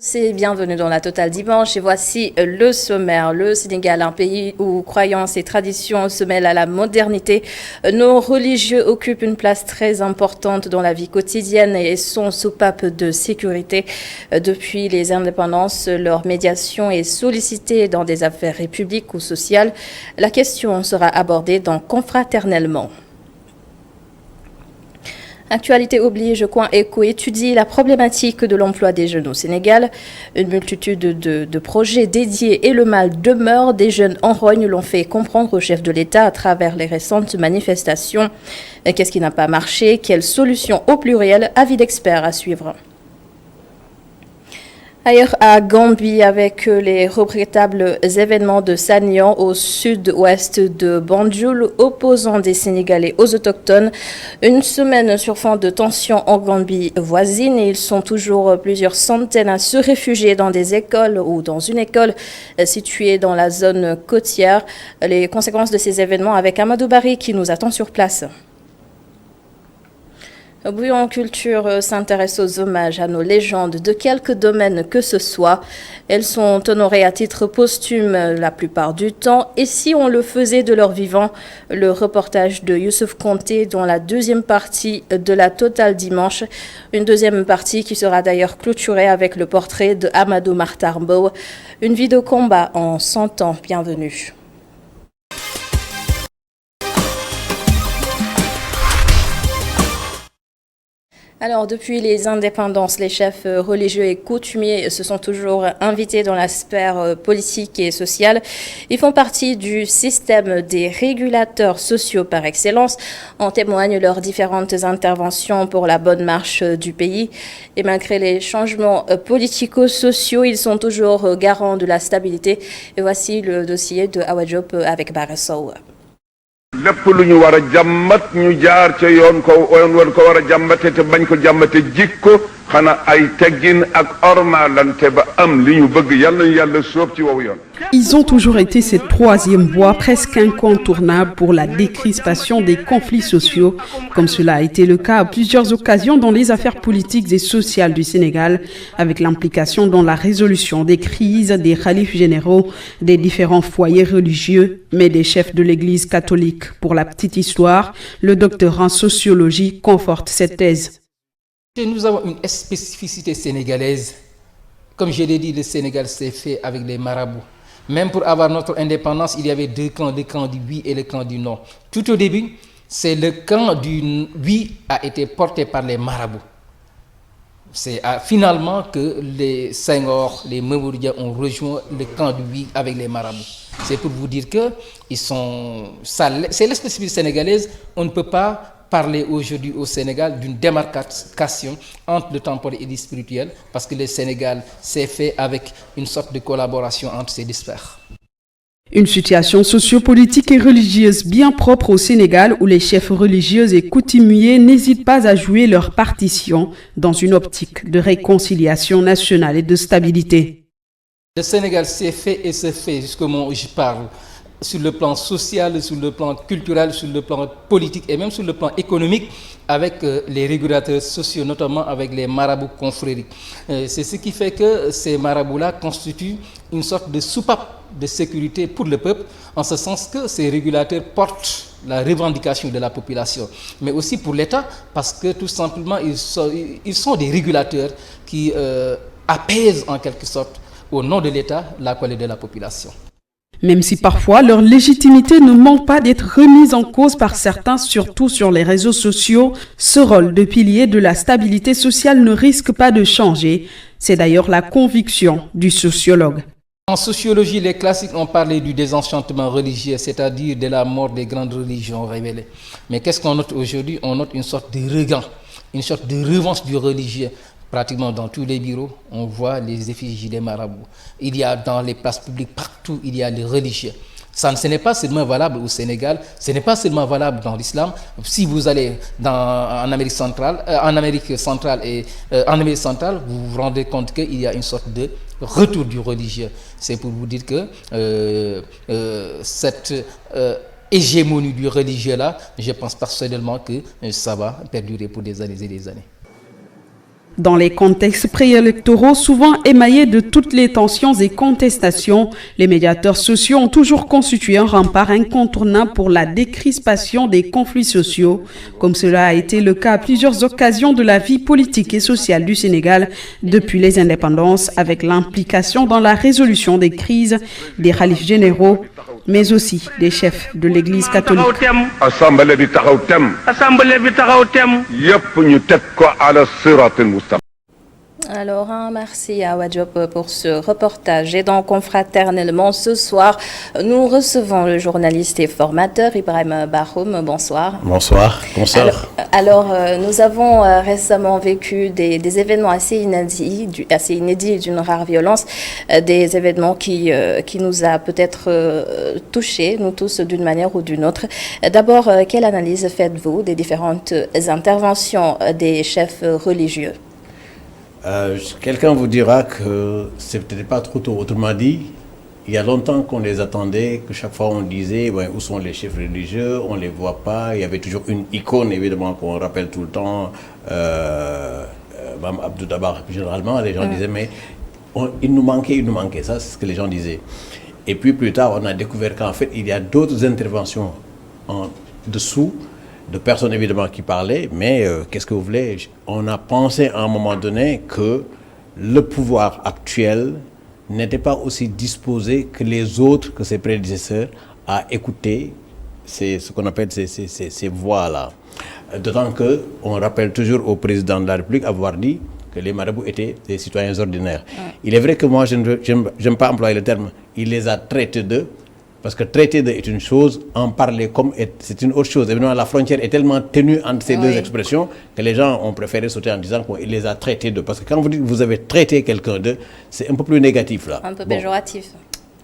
C'est bienvenue dans la Totale Dimanche et voici le sommaire. Le Sénégal, un pays où croyances et traditions se mêlent à la modernité. Nos religieux occupent une place très importante dans la vie quotidienne et sont soupapes de sécurité. Depuis les indépendances, leur médiation est sollicitée dans des affaires publiques ou sociales. La question sera abordée dans Confraternellement. Actualité oblige, Coin Éco étudie la problématique de l'emploi des jeunes au Sénégal. Une multitude de projets dédiés et le mal demeure. Des jeunes en rogne l'ont fait comprendre au chef de l'État à travers les récentes manifestations. Qu'est-ce qui n'a pas marché? Quelles solutions au pluriel? Avis d'experts à suivre. Ailleurs à Gambie, avec les regrettables événements de Sanian au sud-ouest de Banjul, opposant des Sénégalais aux autochtones. Une semaine sur fond de tensions en Gambie voisine et ils sont toujours plusieurs centaines à se réfugier dans des écoles ou dans une école située dans la zone côtière. Les conséquences de ces événements avec Amadou Bari qui nous attend sur place. Bouillon Culture s'intéresse aux hommages à nos légendes de quelque domaine que ce soit. Elles sont honorées à titre posthume la plupart du temps. Et si on le faisait de leur vivant? Le reportage de Youssouf Konté dans la deuxième partie de la Totale Dimanche. Une deuxième partie qui sera d'ailleurs clôturée avec le portrait de Amadou Mahtar Mbow. Une vie de combat en 100 ans. Bienvenue. Alors, depuis les indépendances, les chefs religieux et coutumiers se sont toujours invités dans la sphère politique et sociale. Ils font partie du système des régulateurs sociaux par excellence. En témoignent leurs différentes interventions pour la bonne marche du pays. Et malgré les changements politico-sociaux, ils sont toujours garants de la stabilité. Et voici le dossier de Awa Diop avec Barasow. lépp lu ñu war a jàmmat ñu jaar ca yoon war ko war a jàmmate te bañ ko jàmmate jikko xana ay teggin ak ormalante ba am li ñu bëgg yàlla ñu yàlla sóob ci wowu yoon. Ils ont toujours été cette troisième voie presque incontournable pour la décrispation des conflits sociaux, comme cela a été le cas à plusieurs occasions dans les affaires politiques et sociales du Sénégal, avec l'implication dans la résolution des crises des khalifes généraux, des différents foyers religieux, mais des chefs de l'Église catholique. Pour la petite histoire, le docteur en sociologie conforte cette thèse. Nous avons une spécificité sénégalaise. Comme je l'ai dit, le Sénégal s'est fait avec les marabouts. Même pour avoir notre indépendance, il y avait deux camps, le camp du oui et le camp du non. Tout au début, c'est le camp du oui a été porté par les marabouts. C'est finalement que les Senghor, les Mamouriens ont rejoint le camp du oui avec les marabouts. C'est pour vous dire que c'est la spécificité sénégalaise. On ne peut pas parler aujourd'hui au Sénégal d'une démarcation entre le temporel et le spirituel parce que le Sénégal s'est fait avec une sorte de collaboration entre ces deux sphères. Une situation sociopolitique et religieuse bien propre au Sénégal où les chefs religieux et coutumiers n'hésitent pas à jouer leur partition dans une optique de réconciliation nationale et de stabilité. Le Sénégal s'est fait et se fait jusqu'au moment où je parle sur le plan social, sur le plan culturel, sur le plan politique et même sur le plan économique avec les régulateurs sociaux, notamment avec les marabouts confrériques. C'est ce qui fait que ces marabouts-là constituent une sorte de soupape de sécurité pour le peuple, en ce sens que ces régulateurs portent la revendication de la population, mais aussi pour l'État, parce que tout simplement, ils sont des régulateurs qui apaisent en quelque sorte, au nom de l'État, la colère de la population. Même si parfois leur légitimité ne manque pas d'être remise en cause par certains, surtout sur les réseaux sociaux, ce rôle de pilier de la stabilité sociale ne risque pas de changer. C'est d'ailleurs la conviction du sociologue. En sociologie, les classiques ont parlé du désenchantement religieux, c'est-à-dire de la mort des grandes religions révélées. Mais qu'est-ce qu'on note aujourd'hui? On note une sorte de regain, une sorte de revanche du religieux. Pratiquement dans tous les bureaux, on voit les effigies des marabouts. Il y a dans les places publiques, partout, il y a les religieux. Ce n'est pas seulement valable au Sénégal, ce n'est pas seulement valable dans l'islam. Si vous allez en Amérique centrale et en Amérique centrale, vous vous rendez compte qu'il y a une sorte de retour du religieux. C'est pour vous dire que cette hégémonie du religieux-là, je pense personnellement que ça va perdurer pour des années et des années. Dans les contextes préélectoraux souvent émaillés de toutes les tensions et contestations, les médiateurs sociaux ont toujours constitué un rempart incontournable pour la décrispation des conflits sociaux, comme cela a été le cas à plusieurs occasions de la vie politique et sociale du Sénégal depuis les indépendances, avec l'implication dans la résolution des crises des khalifes généraux, mais aussi des chefs de l'Église catholique. assemblée bi taxaw tem yépp ñu teg ko ala siratil mustaqim. Alors, merci à Wadjop pour ce reportage. Et donc, confraternellement, ce soir, nous recevons le journaliste et formateur Ibrahim Bahoum. Bonsoir. Bonsoir. Bonsoir. Alors, nous avons récemment vécu des événements assez inédits d'une rare violence, des événements qui nous a peut-être touchés, nous tous, d'une manière ou d'une autre. D'abord, quelle analyse faites-vous des différentes interventions des chefs religieux? Quelqu'un vous dira que c'est peut-être pas trop tôt. Autrement dit, il y a longtemps qu'on les attendait, que chaque fois on disait où sont les chefs religieux, on ne les voit pas. Il y avait toujours une icône, évidemment, qu'on rappelle tout le temps, Mme Abdou Dabar. Généralement, les gens disaient, mais il nous manquait, ça c'est ce que les gens disaient. Et puis plus tard, on a découvert qu'en fait, il y a d'autres interventions en dessous, de personnes évidemment qui parlaient, mais qu'est-ce que vous voulez? On a pensé à un moment donné que le pouvoir actuel n'était pas aussi disposé que les autres, que ses prédécesseurs, à écouter ce qu'on appelle ces voix-là. D'autant qu'on rappelle toujours au président de la République avoir dit que les marabouts étaient des citoyens ordinaires. Il est vrai que moi, je n'aime pas employer le terme, il les a traités d'eux, parce que traiter d'eux est une chose, en parler comme c'est une autre chose. Évidemment, la frontière est tellement ténue entre ces deux expressions que les gens ont préféré sauter en disant qu'il les a traités d'eux. Parce que quand vous dites que vous avez traité quelqu'un d'eux, c'est un peu plus négatif là. Un peu péjoratif.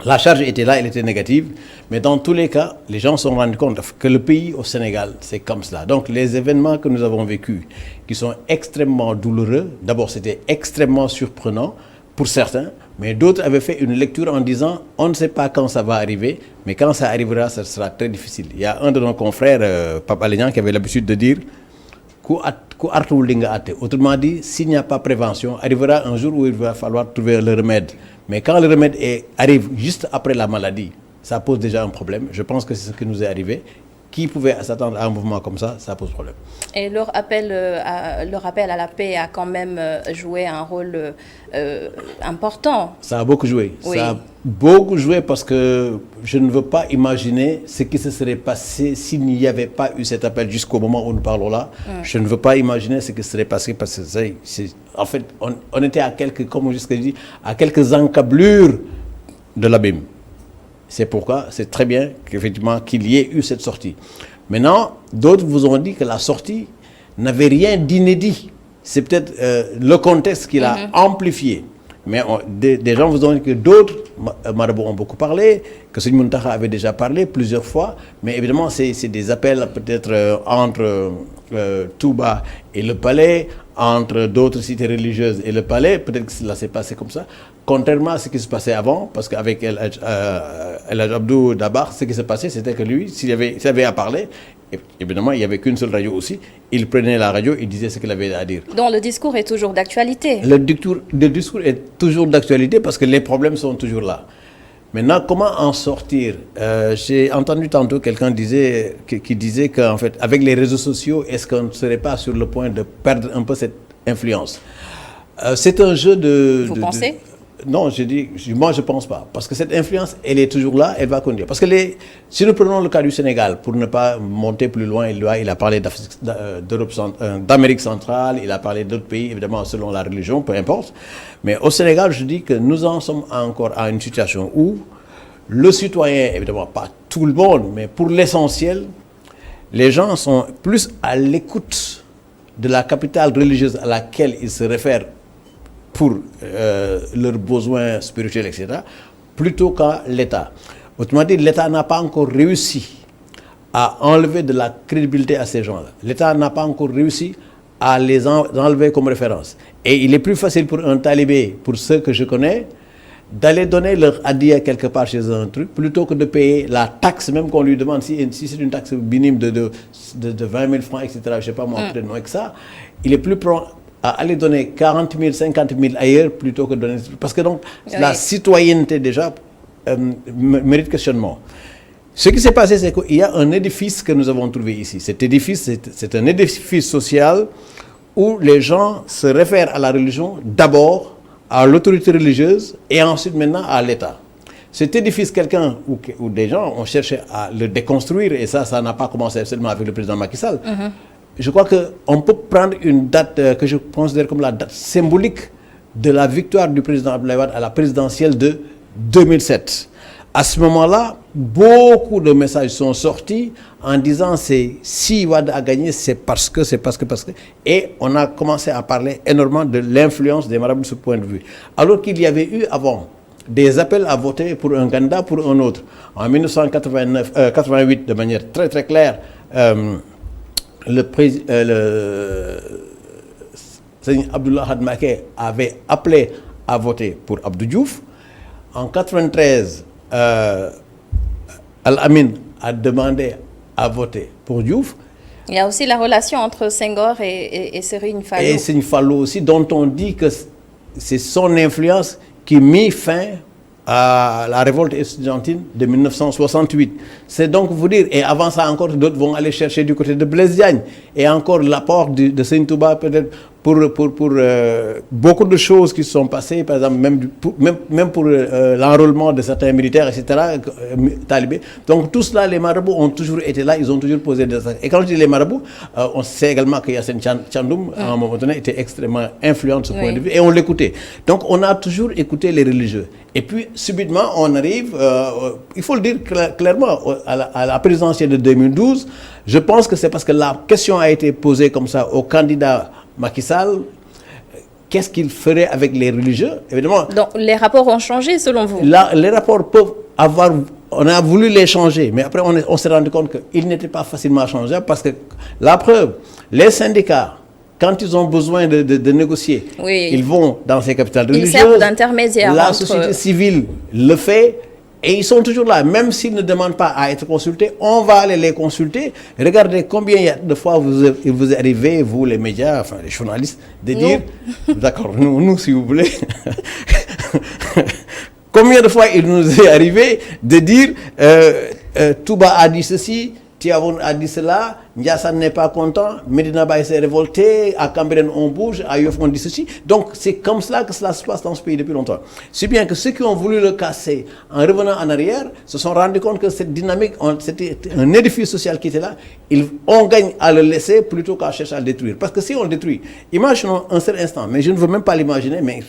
La charge était là, elle était négative, mais dans tous les cas, les gens se sont rendus compte que le pays au Sénégal, c'est comme cela. Donc les événements que nous avons vécus, qui sont extrêmement douloureux, d'abord c'était extrêmement surprenant pour certains, mais d'autres avaient fait une lecture en disant on ne sait pas quand ça va arriver, mais quand ça arrivera, ça sera très difficile. Il y a un de nos confrères, Pape Alignan, qui avait l'habitude de dire autrement dit, s'il n'y a pas prévention, arrivera un jour où il va falloir trouver le remède. Mais quand le remède arrive juste après la maladie, ça pose déjà un problème. Je pense que c'est ce qui nous est arrivé. Qui pouvait s'attendre à un mouvement comme ça pose problème. Et leur appel à la paix a quand même joué un rôle important. Ça a beaucoup joué. Oui. Ça a beaucoup joué parce que je ne veux pas imaginer ce qui se serait passé s'il n'y avait pas eu cet appel jusqu'au moment où nous parlons là. Je ne veux pas imaginer ce qui serait passé parce que en fait, on était à quelques encablures de l'abîme. C'est pourquoi c'est très bien qu'effectivement qu'il y ait eu cette sortie. Maintenant, d'autres vous ont dit que la sortie n'avait rien d'inédit. C'est peut-être le contexte qui l'a amplifié. Mais des gens vous ont dit que d'autres marabouts ont beaucoup parlé, que Seigneur Mountakha avait déjà parlé plusieurs fois. Mais évidemment, c'est des appels peut-être entre Touba et le palais, entre d'autres cités religieuses et le palais. Peut-être que cela s'est passé comme ça. Contrairement à ce qui se passait avant, parce qu'avec El Hadj Abdou Dabar, ce qui se passait, c'était que lui, s'il avait à parler, évidemment, il n'y avait qu'une seule radio aussi, il prenait la radio, il disait ce qu'il avait à dire. Donc le discours est toujours d'actualité. Le discours est toujours d'actualité parce que les problèmes sont toujours là. Maintenant, comment en sortir? J'ai entendu tantôt quelqu'un qui disait qu'en fait, avec les réseaux sociaux, est-ce qu'on ne serait pas sur le point de perdre un peu cette influence? C'est un jeu de... Vous pensez? Non, moi je ne pense pas. Parce que cette influence, elle est toujours là, elle va continuer. Parce que si nous prenons le cas du Sénégal, pour ne pas monter plus loin, il a parlé d'Amérique centrale, il a parlé d'autres pays, évidemment selon la religion, peu importe. Mais au Sénégal, je dis que nous en sommes encore à une situation où le citoyen, évidemment pas tout le monde, mais pour l'essentiel, les gens sont plus à l'écoute de la capitale religieuse à laquelle ils se réfèrent pour leurs besoins spirituels, etc., plutôt qu'à l'État. Autrement dit, l'État n'a pas encore réussi à enlever de la crédibilité à ces gens-là. L'État n'a pas encore réussi à les enlever comme référence. Et il est plus facile pour un talibé, pour ceux que je connais, d'aller donner leur adiya quelque part chez un truc, plutôt que de payer la taxe, même qu'on lui demande, si c'est une taxe minime de 20 000 francs, etc., je ne sais pas moi, peut-être moins que ça, il est plus prompt à aller donner 40 000, 50 000 ailleurs plutôt que donner... Parce que donc, la citoyenneté déjà mérite questionnement. Ce qui s'est passé, c'est qu'il y a un édifice que nous avons trouvé ici. Cet édifice, c'est un édifice social où les gens se réfèrent à la religion d'abord, à l'autorité religieuse et ensuite maintenant à l'État. Cet édifice, quelqu'un ou des gens ont cherché à le déconstruire et ça n'a pas commencé seulement avec le président Macky Sall. Je crois qu'on peut prendre une date que je considère comme la date symbolique de la victoire du président Abdoulaye Wade à la présidentielle de 2007. À ce moment-là, beaucoup de messages sont sortis en disant si Wade a gagné, c'est parce que. Et on a commencé à parler énormément de l'influence des marabouts de ce point de vue. Alors qu'il y avait eu avant des appels à voter pour un candidat, pour un autre. En 1988, de manière très très claire, le Seigneur Abdullah Hadmaké avait appelé à voter pour Abdou Diouf. En 1993, Al-Amin a demandé à voter pour Diouf. Il y a aussi la relation entre Senghor et Serigne Fallou. Et Serigne Fallou aussi, dont on dit que c'est son influence qui mit fin à la révolte estudiantine de 1968. C'est donc vous dire, et avant ça encore, d'autres vont aller chercher du côté de Blaise Diagne, et encore l'apport de Serigne Touba peut-être pour beaucoup de choses qui se sont passées, par exemple même pour l'enrôlement de certains militaires, etc., talibés. Donc tout cela, les marabouts ont toujours été là, ils ont toujours posé des actes. Et quand je dis les marabouts, on sait également que Yassine Tchandoum, à un moment donné, était extrêmement influent de ce point de vue, et on l'écoutait. Donc on a toujours écouté les religieux. Et puis subitement, on arrive, il faut le dire clairement, à la présidentielle de 2012, je pense que c'est parce que la question a été posée comme ça au candidat Macky Sall, qu'est-ce qu'il ferait avec les religieux, évidemment. Donc les rapports ont changé selon vous? Là, les rapports peuvent avoir... On a voulu les changer, mais après on s'est rendu compte qu'ils n'étaient pas facilement changeables parce que la preuve, les syndicats, quand ils ont besoin de négocier, ils vont dans ces capitales religieuses. Ils servent d'intermédiaire. La société civile le fait. Et ils sont toujours là, même s'ils ne demandent pas à être consultés, on va aller les consulter. Regardez combien de fois il vous est arrivé, vous les médias, enfin les journalistes, de dire, d'accord, nous si vous voulez, combien de fois il nous est arrivé de dire, Touba a dit ceci, Tiavaouane a dit cela, Ndiassane n'est pas content, Medina Baye s'est révolté, à Cambérène on bouge, à Yoff on dit ceci. Donc c'est comme cela que cela se passe dans ce pays depuis longtemps. C'est bien que ceux qui ont voulu le casser en revenant en arrière se sont rendus compte que cette dynamique, c'était un édifice social qui était là, on gagne à le laisser plutôt qu'à chercher à le détruire. Parce que si on le détruit, imaginons un seul instant, mais je ne veux même pas l'imaginer, mais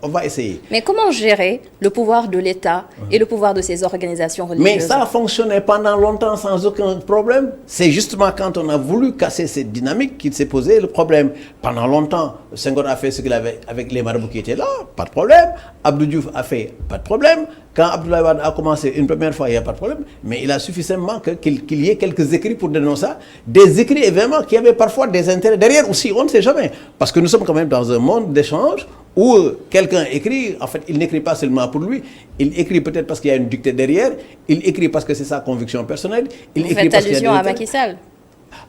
on va essayer. Mais comment gérer le pouvoir de l'État et le pouvoir de ces organisations religieuses? Mais ça a fonctionné pendant longtemps sans aucun problème. C'est justement quand on a voulu casser cette dynamique qu'il s'est posé le problème. Pendant longtemps, Senghor a fait ce qu'il avait avec les marabouts qui étaient là, pas de problème. Abdou Diouf a fait, pas de problème. Quand Abdoulaye Wade a commencé une première fois, il n'y a pas de problème. Mais il a suffisamment qu'il y ait quelques écrits pour dénoncer ça. Des écrits évidemment qui avaient parfois des intérêts derrière aussi, on ne sait jamais. Parce que nous sommes quand même dans un monde d'échange où quelqu'un écrit, en fait, il n'écrit pas seulement pour lui, il écrit peut-être parce qu'il y a une dictée derrière, il écrit parce que c'est sa conviction personnelle. Vous faites allusion à Macky Sall?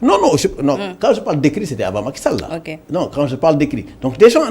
Non, quand je parle d'écrit, c'était avant Macky Sall, là. Okay. Non, quand je parle d'écrit. Donc des gens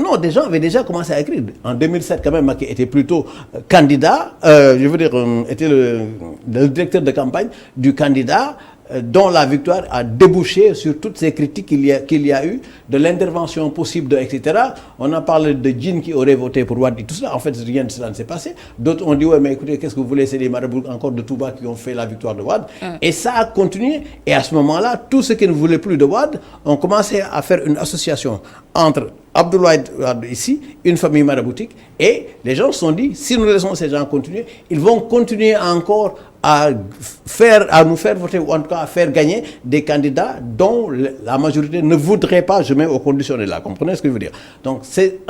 avaient déjà commencé à écrire. En 2007, quand même, Macky était plutôt candidat, je veux dire, était le directeur de campagne du candidat dont la victoire a débouché sur toutes ces critiques qu'il y a eu, de l'intervention possible, etc. On a parlé de djinns qui auraient voté pour Wade et tout cela. En fait, rien de cela ne s'est passé. D'autres ont dit, ouais, mais écoutez, qu'est-ce que vous voulez? C'est les marabouts encore de Touba qui ont fait la victoire de Wade. Et ça a continué. Et à ce moment-là, tous ceux qui ne voulaient plus de Wade ont commencé à faire une association entre Abdoulaye Wade ici, une famille maraboutique, et les gens se sont dit, si nous laissons ces gens continuer, ils vont continuer encore à nous faire voter, ou en tout cas à faire gagner des candidats dont la majorité ne voudrait pas, je mets au conditionnel là, comprenez ce que je veux dire. Donc c'est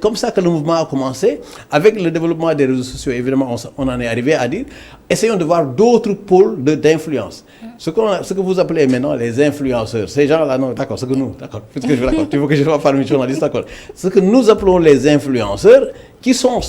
comme ça que le mouvement a commencé. Avec le développement des réseaux sociaux, évidemment, on en est arrivé à dire, essayons de voir d'autres pôles d'influence. Ce que vous appelez maintenant les influenceurs, ces gens-là, non, d'accord, ce que nous, d'accord, tu veux que je sois parmi les journalistes, d'accord. Ce que nous appelons les influenceurs, qui sont...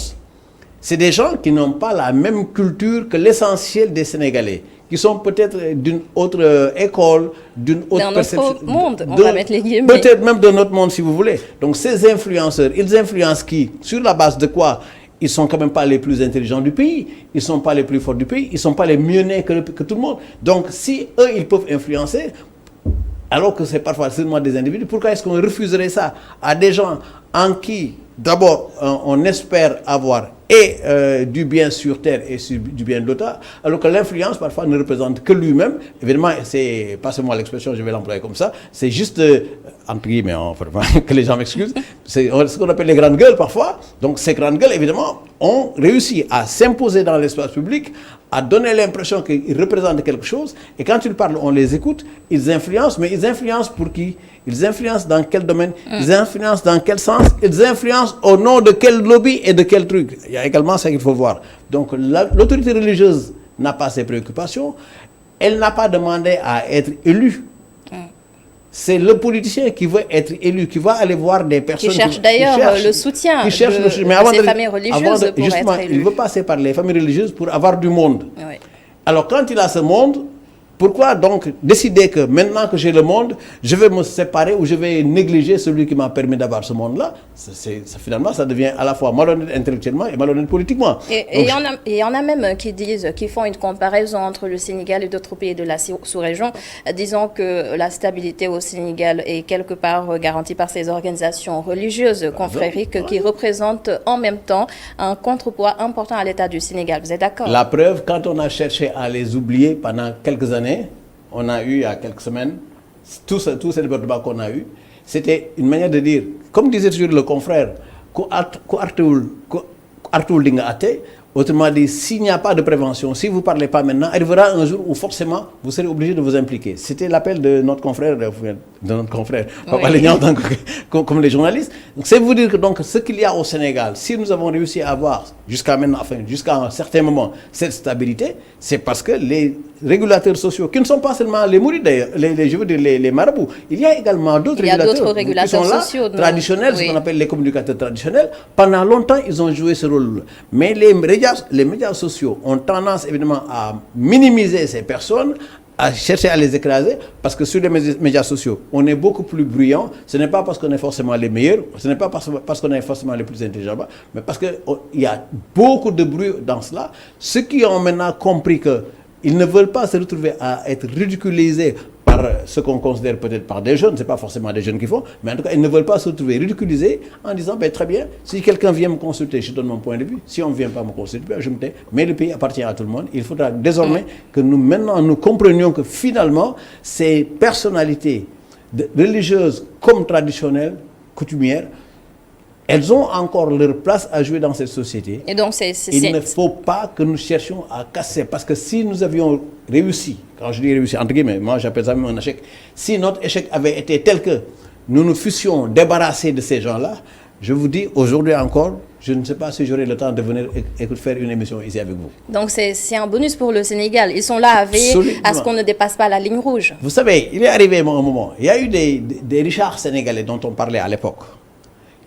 C'est des gens qui n'ont pas la même culture que l'essentiel des Sénégalais, qui sont peut-être d'une autre école, d'une autre perception. D'un autre monde, on va mettre les guillemets. Peut-être même de notre monde, si vous voulez. Donc ces influenceurs, ils influencent qui? Sur la base de quoi? Ils sont quand même pas les plus intelligents du pays, ils sont pas les plus forts du pays, ils sont pas les mieux nés que tout le monde. Donc si eux, ils peuvent influencer, alors que c'est parfois seulement des individus, pourquoi est-ce qu'on refuserait ça à des gens en qui, d'abord, on espère avoir du bien sur terre et du bien de l'autre, alors que l'influence, parfois, ne représente que lui-même. Évidemment, c'est pas seulement l'expression, je vais l'employer comme ça, c'est juste, entre guillemets, que les gens m'excusent, c'est ce qu'on appelle les grandes gueules, parfois. Donc, ces grandes gueules, évidemment, ont réussi à s'imposer dans l'espace public, à donner l'impression qu'ils représentent quelque chose, et quand ils parlent, on les écoute, ils influencent, mais ils influencent pour qui? Ils influencent dans quel domaine? Ils influencent dans quel sens? Ils influencent au nom de quel lobby et de quel truc? Il y a également ça qu'il faut voir. Donc l'autorité religieuse n'a pas ces préoccupations, elle n'a pas demandé à être élue. C'est le politicien qui veut être élu, qui va aller voir des personnes... Qui cherche d'ailleurs le soutien de ces familles religieuses pour justement, être élu. Il veut passer par les familles religieuses pour avoir du monde. Oui. Alors quand il a ce monde, pourquoi donc décider que maintenant que j'ai le monde, je vais me séparer ou je vais négliger celui qui m'a permis d'avoir ce monde-là? Finalement, ça devient à la fois malhonnête intellectuellement et malhonnête politiquement. Et il y en a même qui font une comparaison entre le Sénégal et d'autres pays de la sous-région, disant que la stabilité au Sénégal est quelque part garantie par ces organisations religieuses confrériques qui représentent en même temps un contrepoids important à l'État du Sénégal. Vous êtes d'accord? La preuve, quand on a cherché à les oublier pendant quelques années, on a eu il y a quelques semaines, tous ces débats qu'on a eu, c'était une manière de dire, comme disait toujours le confrère, autrement dit, s'il n'y a pas de prévention, si vous ne parlez pas maintenant, arrivera un jour où forcément vous serez obligé de vous impliquer. C'était l'appel de notre confrère, Papa Lénian, comme les journalistes. Donc c'est vous dire que donc, ce qu'il y a au Sénégal, si nous avons réussi à avoir jusqu'à maintenant, jusqu'à un certain moment, cette stabilité, c'est parce que les régulateurs sociaux, qui ne sont pas seulement les mourides d'ailleurs, je veux dire les marabouts, il y a également d'autres régulateurs qui sont là, sociaux, traditionnels, ce qu'on appelle les communicateurs traditionnels. Pendant longtemps, ils ont joué ce rôle-là. Mais les médias sociaux ont tendance évidemment à minimiser ces personnes, à chercher à les écraser, parce que sur les médias sociaux, on est beaucoup plus bruyant. Ce n'est pas parce qu'on est forcément les meilleurs, ce n'est pas parce qu'on est forcément les plus intelligents, mais parce qu'il y a beaucoup de bruit dans cela. Ceux qui ont maintenant compris qu'ils ne veulent pas se retrouver à être ridiculisés par ce qu'on considère peut-être par des jeunes, ce n'est pas forcément des jeunes qui font, mais en tout cas, ils ne veulent pas se retrouver ridiculisés en disant, très bien, si quelqu'un vient me consulter, je donne mon point de vue, si on ne vient pas me consulter, je me tais, mais le pays appartient à tout le monde. Il faudra désormais que nous comprenions que finalement, ces personnalités religieuses comme traditionnelles, coutumières, elles ont encore leur place à jouer dans cette société. Et donc, il ne faut pas que nous cherchions à casser. Parce que si nous avions réussi, quand je dis réussi, entre guillemets, moi j'appelle ça même un échec, si notre échec avait été tel que nous nous fussions débarrassés de ces gens-là, je vous dis, aujourd'hui encore, je ne sais pas si j'aurai le temps de venir faire une émission ici avec vous. Donc c'est un bonus pour le Sénégal. Ils sont là à veiller à ce qu'on ne dépasse pas la ligne rouge. Vous savez, il est arrivé un moment, il y a eu des richards sénégalais dont on parlait à l'époque.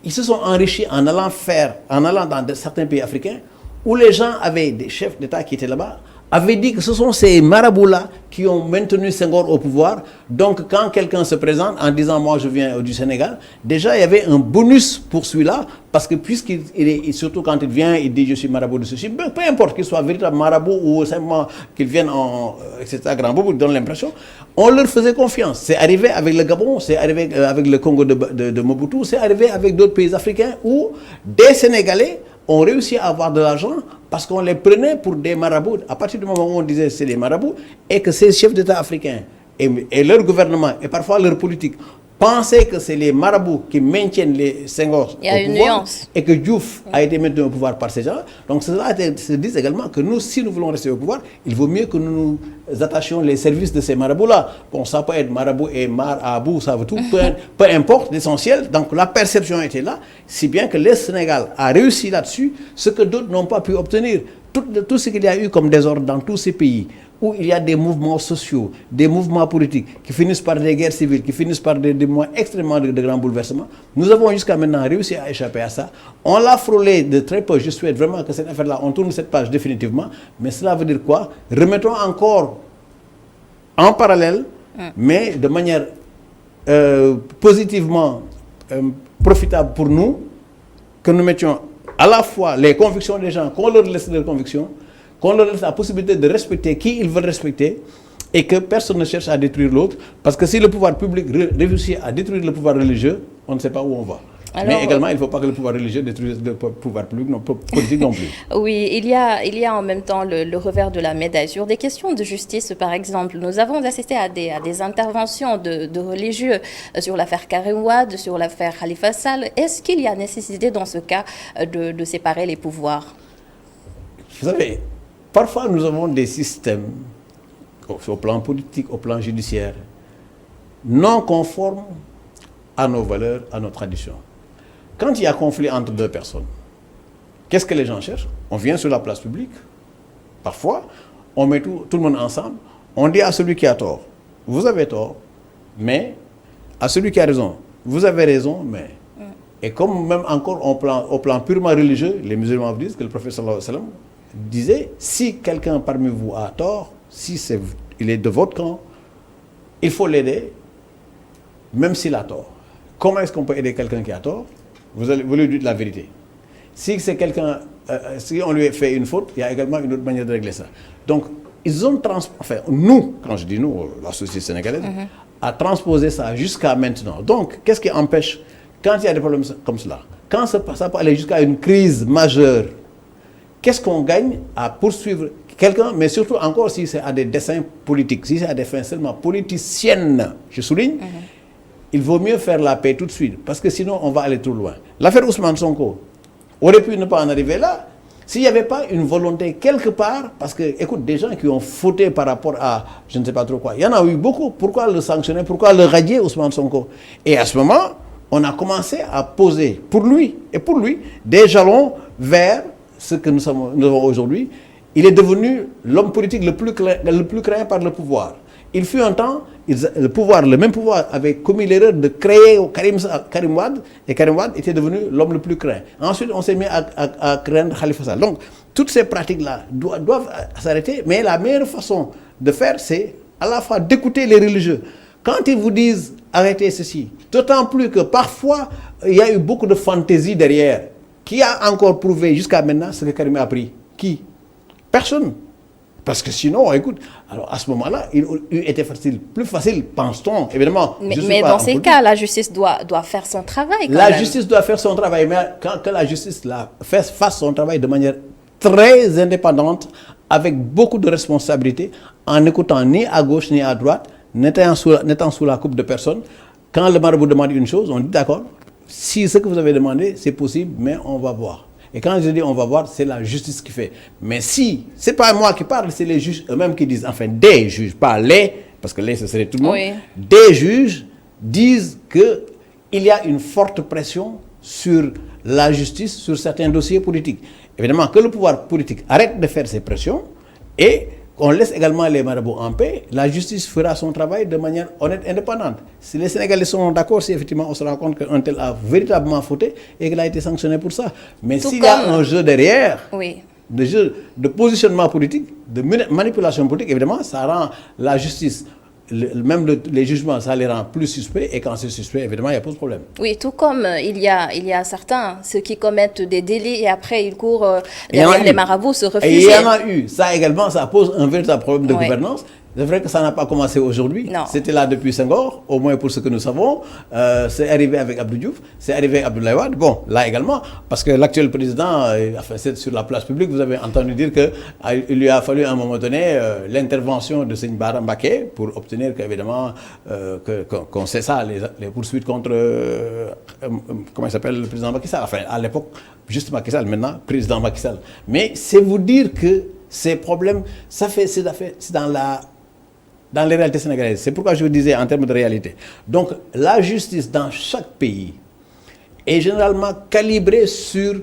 Ils se sont enrichis en allant dans certains pays africains où les gens avaient des chefs d'État qui étaient là-bas, avaient dit que ce sont ces marabouts-là qui ont maintenu Senghor au pouvoir. Donc quand quelqu'un se présente en disant « moi je viens du Sénégal », déjà il y avait un bonus pour celui-là, parce que surtout quand il vient, il dit « je suis marabout de ceci », peu importe qu'il soit véritable marabout ou simplement qu'il vienne etc., grand boubou, donne l'impression, on leur faisait confiance. C'est arrivé avec le Gabon, c'est arrivé avec le Congo de Mobutu, c'est arrivé avec d'autres pays africains où des Sénégalais ont réussi à avoir de l'argent parce qu'on les prenait pour des marabouts. À partir du moment où on disait c'est des marabouts, et que ces chefs d'État africains et leur gouvernement, et parfois leur politique, pensaient que c'est les marabouts qui maintiennent les Senghor au pouvoir, et que Diouf a été maintenu au pouvoir par ces gens. Donc cela se dit également que nous, si nous voulons rester au pouvoir, il vaut mieux que nous nous attachions les services de ces marabouts-là. Bon, ça peut être marabout et marabou, ça veut tout, peu importe, l'essentiel. Donc la perception était là, si bien que le Sénégal a réussi là-dessus, ce que d'autres n'ont pas pu obtenir. Tout ce qu'il y a eu comme désordre dans tous ces pays, où il y a des mouvements sociaux, des mouvements politiques qui finissent par des guerres civiles, qui finissent par des mois extrêmement de grands bouleversements. Nous avons jusqu'à maintenant réussi à échapper à ça. On l'a frôlé de très peu. Je souhaite vraiment que cette affaire-là, on tourne cette page définitivement. Mais cela veut dire quoi? Remettons encore en parallèle, mais de manière positivement profitable pour nous, que nous mettions à la fois les convictions des gens, qu'on leur laisse leurs convictions, qu'on leur laisse la possibilité de respecter qui ils veulent respecter, et que personne ne cherche à détruire l'autre, parce que si le pouvoir public réussit à détruire le pouvoir religieux, on ne sait pas où on va. Alors, mais également, il ne faut pas que le pouvoir religieux détruise le pouvoir public, non, politique non plus. Oui, il y a en même temps le revers de la médaille. Sur des questions de justice, par exemple, nous avons assisté à des interventions de religieux sur l'affaire Karim Wade, sur l'affaire Khalifa Sall. Est-ce qu'il y a nécessité dans ce cas de séparer les pouvoirs? Vous savez, parfois nous avons des systèmes, au plan politique, au plan judiciaire, non conformes à nos valeurs, à nos traditions. Quand il y a conflit entre deux personnes, qu'est-ce que les gens cherchent? On vient sur la place publique, parfois, on met tout le monde ensemble, on dit à celui qui a tort, vous avez tort, mais à celui qui a raison, vous avez raison, mais... Et comme même encore au plan purement religieux, les musulmans disent que le prophète sallallahu alayhi wa sallam disait, si quelqu'un parmi vous a tort, si il est de votre camp, il faut l'aider, même s'il a tort. Comment est-ce qu'on peut aider quelqu'un qui a tort? Vous lui dites la vérité. Si c'est quelqu'un, si on lui fait une faute, il y a également une autre manière de régler ça. Donc, ils ont nous, quand je dis nous, la société sénégalaise, a transposé ça jusqu'à maintenant. Donc, qu'est-ce qui empêche, quand il y a des problèmes comme cela, quand ça peut aller jusqu'à une crise majeure, qu'est-ce qu'on gagne à poursuivre quelqu'un, mais surtout encore si c'est à des desseins politiques, si c'est à des fins seulement politiciennes, je souligne, il vaut mieux faire la paix tout de suite, parce que sinon on va aller trop loin. L'affaire Ousmane Sonko aurait pu ne pas en arriver là, s'il n'y avait pas une volonté quelque part, parce que, écoute, des gens qui ont fauté par rapport à, je ne sais pas trop quoi, il y en a eu beaucoup, pourquoi le sanctionner, pourquoi le radier Ousmane Sonko? Et à ce moment, on a commencé à poser pour lui, des jalons vers ce que nous avons aujourd'hui. Il est devenu l'homme politique le plus craint par le pouvoir. Il fut un temps, le même pouvoir avait commis l'erreur de créer Karim Wade, et Karim Wade était devenu l'homme le plus craint. Ensuite, on s'est mis à craindre Khalifa Sall. Donc, toutes ces pratiques-là doivent s'arrêter, mais la meilleure façon de faire, c'est à la fois d'écouter les religieux. Quand ils vous disent arrêtez ceci, d'autant plus que parfois, il y a eu beaucoup de fantaisie derrière. Qui a encore prouvé jusqu'à maintenant ce que Karim a pris? Qui? Personne. Parce que sinon, écoute, alors à ce moment-là, il était plus facile, pense-t-on, évidemment. Mais dans ces cas, la justice doit faire son travail. La justice doit faire son travail, mais que la justice fasse son travail de manière très indépendante, avec beaucoup de responsabilité, en n'écoutant ni à gauche ni à droite, n'étant sous la coupe de personne. Quand le marabout demande une chose, on dit d'accord, si ce que vous avez demandé, c'est possible, mais on va voir. Et quand je dis on va voir, c'est la justice qui fait. Mais si, c'est pas moi qui parle, c'est les juges eux-mêmes qui disent, enfin des juges, pas les, parce que les, ce serait tout le monde. Oui. Des juges disent qu'il y a une forte pression sur la justice, sur certains dossiers politiques. Évidemment, que le pouvoir politique arrête de faire ces pressions et on laisse également les marabouts en paix, la justice fera son travail de manière honnête et indépendante. Si les Sénégalais sont d'accord, si effectivement on se rend compte qu'un tel a véritablement fauté et qu'il a été sanctionné pour ça. Mais s'il y a un jeu derrière, de jeu de positionnement politique, de manipulation politique, évidemment, ça rend la justice, même les jugements, ça les rend plus suspects, et quand c'est suspect, évidemment, il y a pas de problème. Oui, tout comme il y a certains, ceux qui commettent des délits et après ils courent derrière les marabouts, se refusent. Et il y en a eu. Ça également, ça pose un véritable problème de gouvernance. C'est vrai que ça n'a pas commencé aujourd'hui. C'était là depuis Senghor, au moins pour ce que nous savons. C'est arrivé avec Abdou Diouf, c'est arrivé avec Abdoulaye Wade. Bon, là également, parce que l'actuel président, enfin, c'est sur la place publique, vous avez entendu dire qu'il lui a fallu à un moment donné l'intervention de Seigne Bara Mbacké pour obtenir qu'évidemment qu'on cesse ça, les poursuites contre, comment il s'appelle, le président Macky Sall. Enfin, à l'époque, juste Macky Sall, maintenant, président Macky Sall. Mais c'est vous dire que ces problèmes, c'est dans les réalités sénégalaises. C'est pourquoi je vous disais en termes de réalité. Donc, la justice dans chaque pays est généralement calibrée sur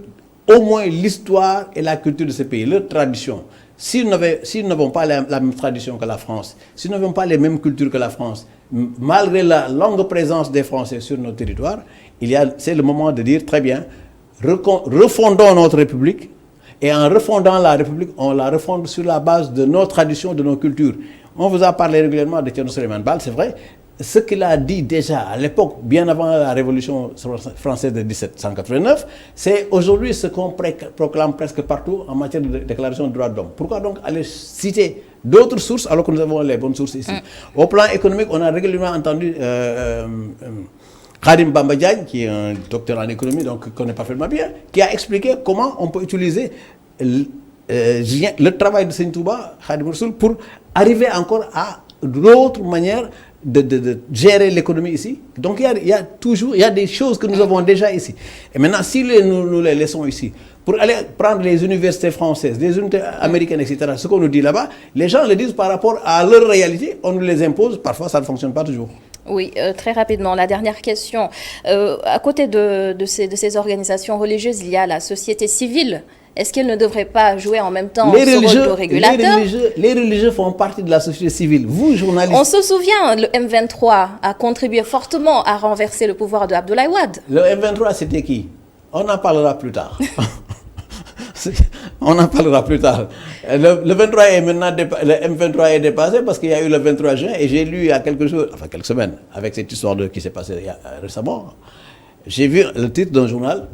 au moins l'histoire et la culture de ce pays, leur tradition. S'ils n'avons pas la même tradition que la France, s'ils n'avons pas les mêmes cultures que la France, malgré la longue présence des Français sur nos territoires, c'est le moment de dire, très bien, refondons notre République, et en refondant la République, on la refonde sur la base de nos traditions, de nos cultures. On vous a parlé régulièrement de Thierno Souleymane Baal, c'est vrai. Ce qu'il a dit déjà à l'époque, bien avant la Révolution française de 1789, c'est aujourd'hui ce qu'on proclame presque partout en matière de déclaration des droits de l'homme. Pourquoi donc aller citer d'autres sources alors que nous avons les bonnes sources ici? Au plan économique, on a régulièrement entendu Khadim Bamba Diagne, qui est un docteur en économie, donc qui connaît parfaitement bien, qui a expliqué comment on peut utiliser le travail de Seigne Touba, Khadim Rassoul, pour arriver encore à d'autres manières de gérer l'économie ici. Donc il y a des choses que nous avons déjà ici. Et maintenant, si nous les laissons ici, pour aller prendre les universités françaises, les universités américaines, etc., ce qu'on nous dit là-bas, les gens le disent par rapport à leur réalité, on nous les impose, parfois ça ne fonctionne pas toujours. Oui, très rapidement, la dernière question. À côté de ces organisations religieuses, il y a la société civile. Est-ce qu'elle ne devrait pas jouer en même temps ce rôle de régulateur? Les religieux font partie de la société civile. Vous, journalistes... On se souvient, le M23 a contribué fortement à renverser le pouvoir de Abdoulaye Wade. Le M23, c'était qui? On en parlera plus tard. On en parlera plus tard. Le 23 est maintenant le M23 est dépassé parce qu'il y a eu le 23 juin et j'ai lu il y a quelques semaines, avec cette histoire qui s'est passée récemment, j'ai vu le titre d'un journal,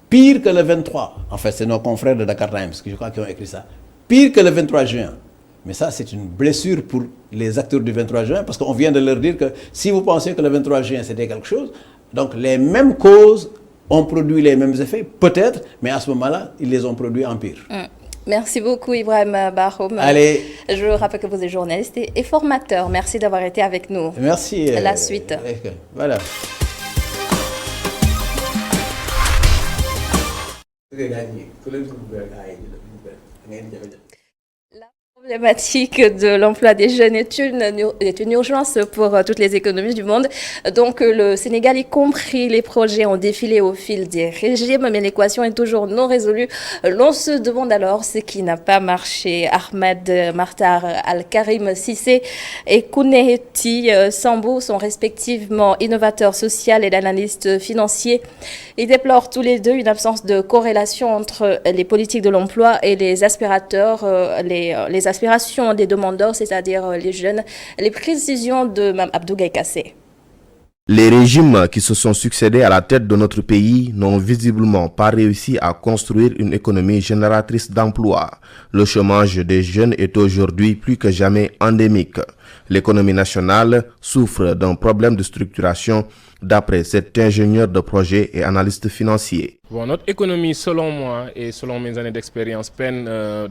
pire que le 23. En fait, c'est nos confrères de Dakar Times, je crois, qui ont écrit ça. Pire que le 23 juin. Mais ça, c'est une blessure pour les acteurs du 23 juin parce qu'on vient de leur dire que si vous pensez que le 23 juin, c'était quelque chose, donc les mêmes causes ont produit les mêmes effets, peut-être, mais à ce moment-là, ils les ont produits en pire. Merci beaucoup, Ibrahim Bahoum. Allez. Je rappelle que vous êtes journaliste et formateur. Merci d'avoir été avec nous. Merci. La suite. Voilà. La problématique de l'emploi des jeunes est une urgence pour toutes les économies du monde. Donc le Sénégal, y compris les projets, ont défilé au fil des régimes, mais l'équation est toujours non résolue. L'on se demande alors ce qui n'a pas marché. Ahmed Martar Al-Karim Sissé et Kounehti Sambou sont respectivement innovateurs sociaux et analystes financiers. Ils déplorent tous les deux une absence de corrélation entre les politiques de l'emploi et les aspirateurs, les aspirations des demandeurs, c'est-à-dire les jeunes, les précisions de Mme Abdou Gaye Kassé. Les régimes qui se sont succédés à la tête de notre pays n'ont visiblement pas réussi à construire une économie génératrice d'emplois. Le chômage des jeunes est aujourd'hui plus que jamais endémique. L'économie nationale souffre d'un problème de structuration, d'après cet ingénieur de projet et analyste financier. Bon, notre économie, selon moi et selon mes années d'expérience, peine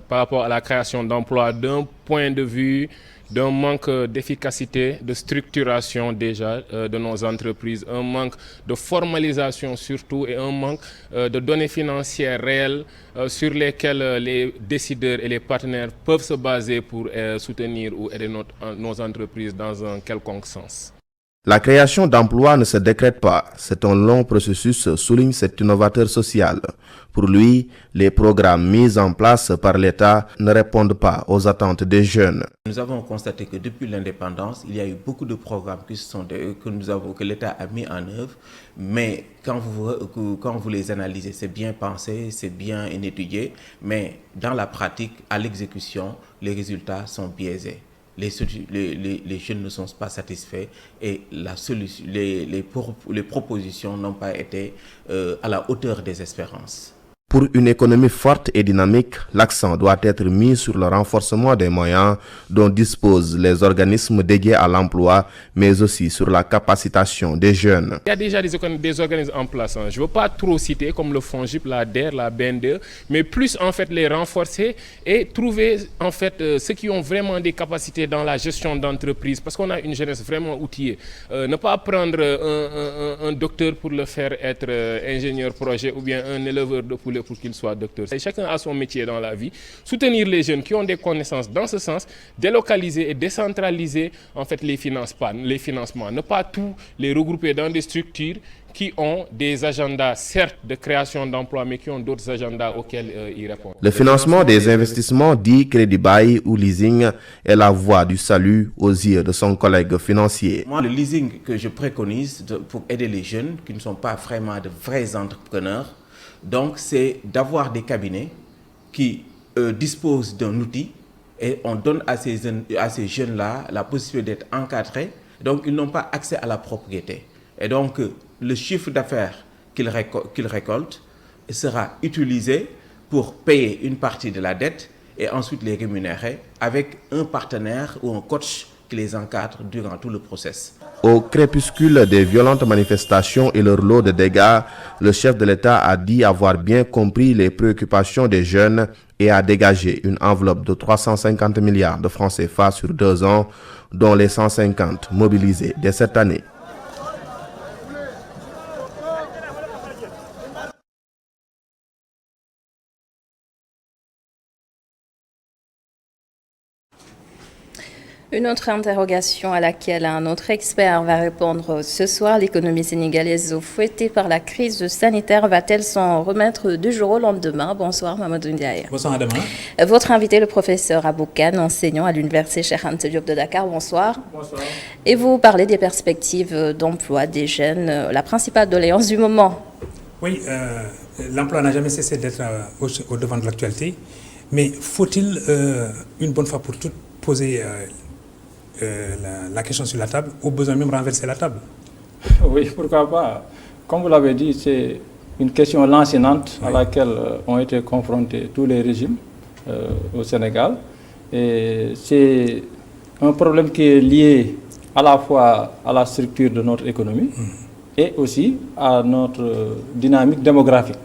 par rapport à la création d'emplois d'un point de vue d'un manque d'efficacité, de structuration déjà de nos entreprises, un manque de formalisation surtout et un manque de données financières réelles sur lesquelles les décideurs et les partenaires peuvent se baser pour soutenir ou aider nos entreprises dans un quelconque sens. La création d'emplois ne se décrète pas. C'est un long processus, souligne cet innovateur social. Pour lui, les programmes mis en place par l'État ne répondent pas aux attentes des jeunes. Nous avons constaté que depuis l'indépendance, il y a eu beaucoup de programmes que l'État a mis en œuvre, mais quand vous les analysez, c'est bien pensé, c'est bien étudié, mais dans la pratique, à l'exécution, les résultats sont biaisés. Les jeunes ne sont pas satisfaits et les propositions n'ont pas été à la hauteur des espérances. Pour une économie forte et dynamique, l'accent doit être mis sur le renforcement des moyens dont disposent les organismes dédiés à l'emploi, mais aussi sur la capacitation des jeunes. Il y a déjà des organismes en place. Je ne veux pas trop citer comme le FONGIP, la DER, la BNDE, mais plus en fait les renforcer et trouver en fait ceux qui ont vraiment des capacités dans la gestion d'entreprise, parce qu'on a une jeunesse vraiment outillée. Ne pas prendre un docteur pour le faire être ingénieur projet ou bien un éleveur de poulet pour qu'il soit docteur. Et chacun a son métier dans la vie. Soutenir les jeunes qui ont des connaissances dans ce sens, délocaliser et décentraliser en fait les financements. Ne pas tous les regrouper dans des structures qui ont des agendas, certes, de création d'emplois, mais qui ont d'autres agendas auxquels ils répondent. Le financement des investissements dit crédit bail ou leasing est la voie du salut aux yeux de son collègue financier. Moi, le leasing que je préconise pour aider les jeunes qui ne sont pas vraiment de vrais entrepreneurs, donc c'est d'avoir des cabinets qui disposent d'un outil et on donne à ces jeunes-là la possibilité d'être encadrés, donc ils n'ont pas accès à la propriété. Et donc, le chiffre d'affaires qu'ils récoltent sera utilisé pour payer une partie de la dette et ensuite les rémunérer avec un partenaire ou un coach qui les encadre durant tout le process. Au crépuscule des violentes manifestations et leur lot de dégâts, le chef de l'État a dit avoir bien compris les préoccupations des jeunes et a dégagé une enveloppe de 350 milliards de francs CFA sur 2 ans, dont les 150 mobilisés dès cette année. Une autre interrogation à laquelle un autre expert va répondre ce soir: l'économie sénégalaise fouettée par la crise sanitaire va-t-elle s'en remettre du jour au lendemain? Bonsoir Mamadou Ndiaye. Bonsoir Adama. Votre invité, le professeur Abou Kane, enseignant à l'université Cheikh Anta Diop de Dakar. Bonsoir. Bonsoir. Et vous parlez des perspectives d'emploi des jeunes, la principale doléance du moment. Oui, l'emploi n'a jamais cessé d'être au devant de l'actualité, mais faut-il une bonne fois pour toutes poser la question sur la table, au besoin même renverser la table? Oui, pourquoi pas. Comme vous l'avez dit, c'est une question lancinante à laquelle ont été confrontés tous les régimes au Sénégal. Et c'est un problème qui est lié à la fois à la structure de notre économie et aussi à notre dynamique démographique.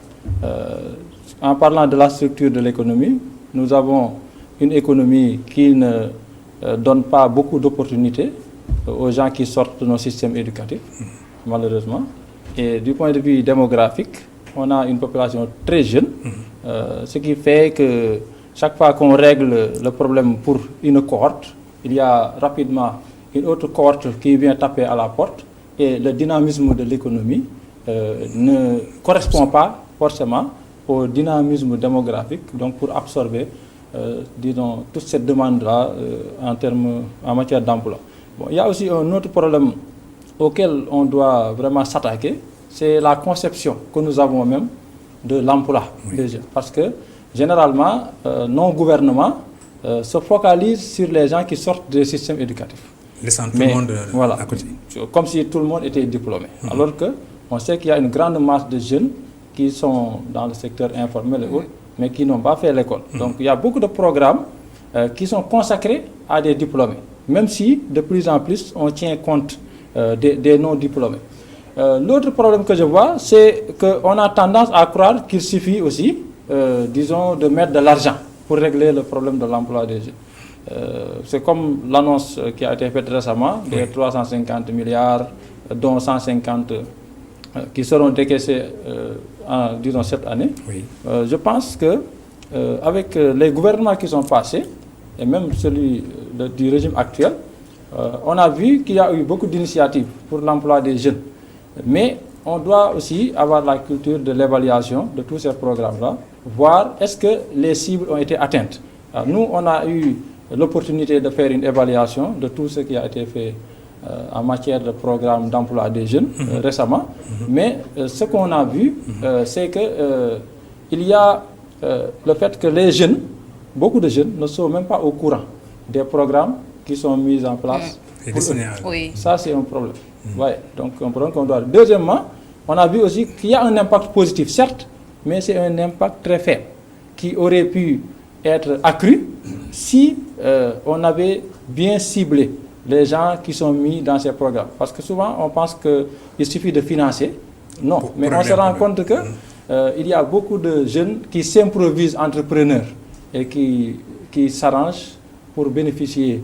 En parlant de la structure de l'économie, nous avons une économie qui ne donne pas beaucoup d'opportunités aux gens qui sortent de nos systèmes éducatifs, malheureusement. Et du point de vue démographique, on a une population très jeune, ce qui fait que chaque fois qu'on règle le problème pour une cohorte, il y a rapidement une autre cohorte qui vient taper à la porte, et le dynamisme de l'économie ne correspond pas forcément au dynamisme démographique, donc pour absorber disons, toute cette demande-là en matière d'emploi. Bon, il y a aussi un autre problème auquel on doit vraiment s'attaquer, c'est la conception que nous avons même de l'emploi des jeunes. Parce que généralement, nos gouvernements se focalisent sur les gens qui sortent des systèmes éducatifs. Laissant tout le monde à côté. Comme si tout le monde était diplômé. Alors qu'on sait qu'il y a une grande masse de jeunes qui sont dans le secteur informel et autres, mais qui n'ont pas fait l'école. Donc il y a beaucoup de programmes qui sont consacrés à des diplômés, même si de plus en plus on tient compte des non-diplômés. L'autre problème que je vois, c'est qu'on a tendance à croire qu'il suffit aussi, disons, de mettre de l'argent pour régler le problème de l'emploi des jeunes. C'est comme l'annonce qui a été faite récemment, des 350 milliards, dont 150 qui seront décaissés disons, cette année. Je pense que avec les gouvernements qui sont passés, et même celui du régime actuel, on a vu qu'il y a eu beaucoup d'initiatives pour l'emploi des jeunes. Mais on doit aussi avoir la culture de l'évaluation de tous ces programmes-là, voir est-ce que les cibles ont été atteintes. Alors, nous, on a eu l'opportunité de faire une évaluation de tout ce qui a été fait en matière de programme d'emploi des jeunes récemment. Mais ce qu'on a vu, c'est qu'il y a le fait que les jeunes, beaucoup de jeunes, ne sont même pas au courant des programmes qui sont mis en place. Ça, c'est un problème. Ouais, donc un problème qu'on doit. Deuxièmement, on a vu aussi qu'il y a un impact positif, certes, mais c'est un impact très faible qui aurait pu être accru si on avait bien ciblé les gens qui sont mis dans ces programmes. Parce que souvent, on pense qu'il suffit de financer. Non, mais on se rend compte qu'il y a beaucoup de jeunes qui s'improvisent entrepreneurs et qui s'arrangent pour bénéficier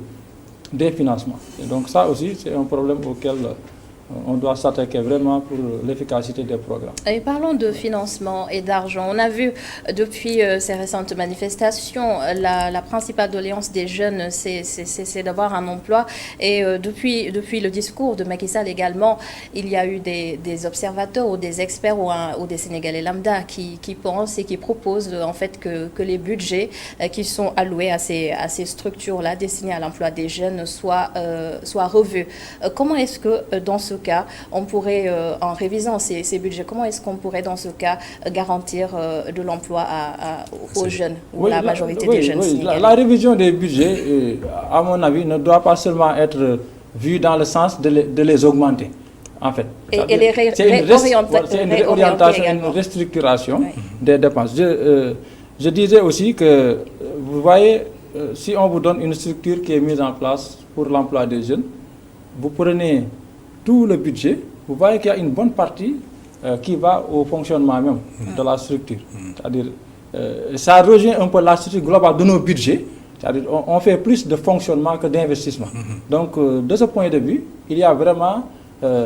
des financements. Et donc ça aussi, c'est un problème auquel on doit s'attaquer vraiment pour l'efficacité des programmes. Et parlons de financement et d'argent. On a vu depuis ces récentes manifestations, la principale doléance des jeunes, c'est d'avoir un emploi. Et depuis le discours de Macky Sall également, il y a eu des observateurs ou des experts ou des Sénégalais lambda qui pensent et qui proposent en fait que les budgets qui sont alloués à ces structures-là destinées à l'emploi des jeunes soient revus. Comment est-ce que dans ce cas, on pourrait, en révisant ces budgets, comment est-ce qu'on pourrait dans ce cas garantir de l'emploi aux jeunes, ou la majorité des jeunes sénégalais? La révision des budgets, à mon avis, ne doit pas seulement être vue dans le sens de les augmenter. En fait, c'est une réorientation, une restructuration des dépenses. Je disais aussi que, vous voyez, si on vous donne une structure qui est mise en place pour l'emploi des jeunes, vous prenez tout le budget, vous voyez qu'il y a une bonne partie qui va au fonctionnement même de la structure. C'est-à-dire, ça rejoint un peu la structure globale de nos budgets. C'est-à-dire, on fait plus de fonctionnement que d'investissement. Donc, de ce point de vue, il y a vraiment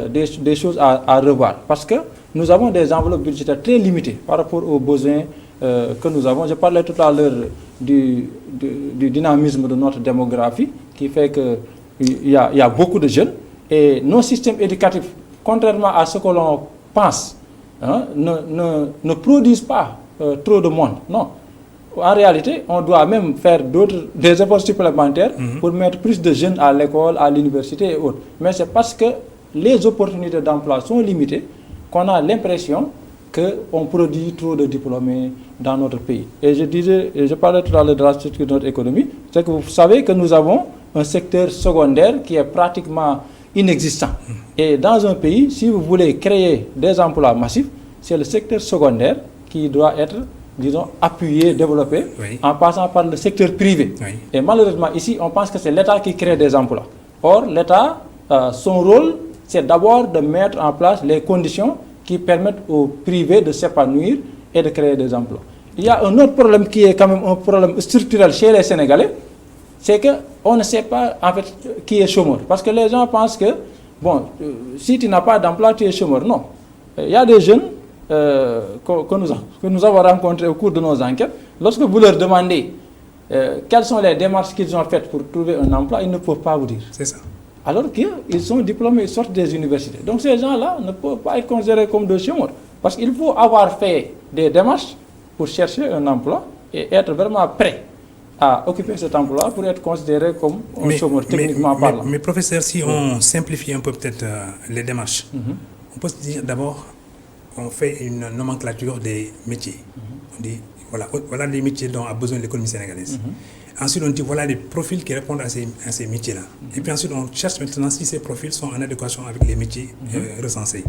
des choses à revoir. Parce que nous avons des enveloppes budgétaires très limitées par rapport aux besoins que nous avons. Je parlais tout à l'heure du dynamisme de notre démographie qui fait qu'il y a beaucoup de jeunes. Et nos systèmes éducatifs, contrairement à ce que l'on pense, ne produisent pas trop de monde. Non. En réalité, on doit même faire des efforts supplémentaires pour mettre plus de jeunes à l'école, à l'université et autres. Mais c'est parce que les opportunités d'emploi sont limitées qu'on a l'impression qu'on produit trop de diplômés dans notre pays. Et je parlais tout à l'heure de la structure de notre économie, c'est que vous savez que nous avons un secteur secondaire qui est pratiquement inexistant. Et dans un pays, si vous voulez créer des emplois massifs, c'est le secteur secondaire qui doit être, disons, appuyé, développé, en passant par le secteur privé. Et malheureusement, ici, on pense que c'est l'État qui crée des emplois. Or, l'État, son rôle, c'est d'abord de mettre en place les conditions qui permettent au privé de s'épanouir et de créer des emplois. Il y a un autre problème qui est quand même un problème structurel chez les Sénégalais, c'est qu'on ne sait pas en fait qui est chômeur. Parce que les gens pensent que, bon, si tu n'as pas d'emploi, tu es chômeur. Non. Il y a des jeunes que nous avons rencontrés au cours de nos enquêtes. Lorsque vous leur demandez quelles sont les démarches qu'ils ont faites pour trouver un emploi, ils ne peuvent pas vous dire. C'est ça. Alors qu'ils sont diplômés, ils sortent des universités. Donc ces gens-là ne peuvent pas être considérés comme des chômeurs. Parce qu'il faut avoir fait des démarches pour chercher un emploi et être vraiment prêt à occuper cet emploi pour être considéré comme un chômeur techniquement parlant. Mais professeur, si on simplifie un peu peut-être les démarches, on peut se dire d'abord, on fait une nomenclature des métiers. On dit, voilà les métiers dont a besoin l'économie sénégalaise. Ensuite, on dit voilà les profils qui répondent à ces métiers-là. Et puis ensuite, on cherche maintenant si ces profils sont en adéquation avec les métiers recensés.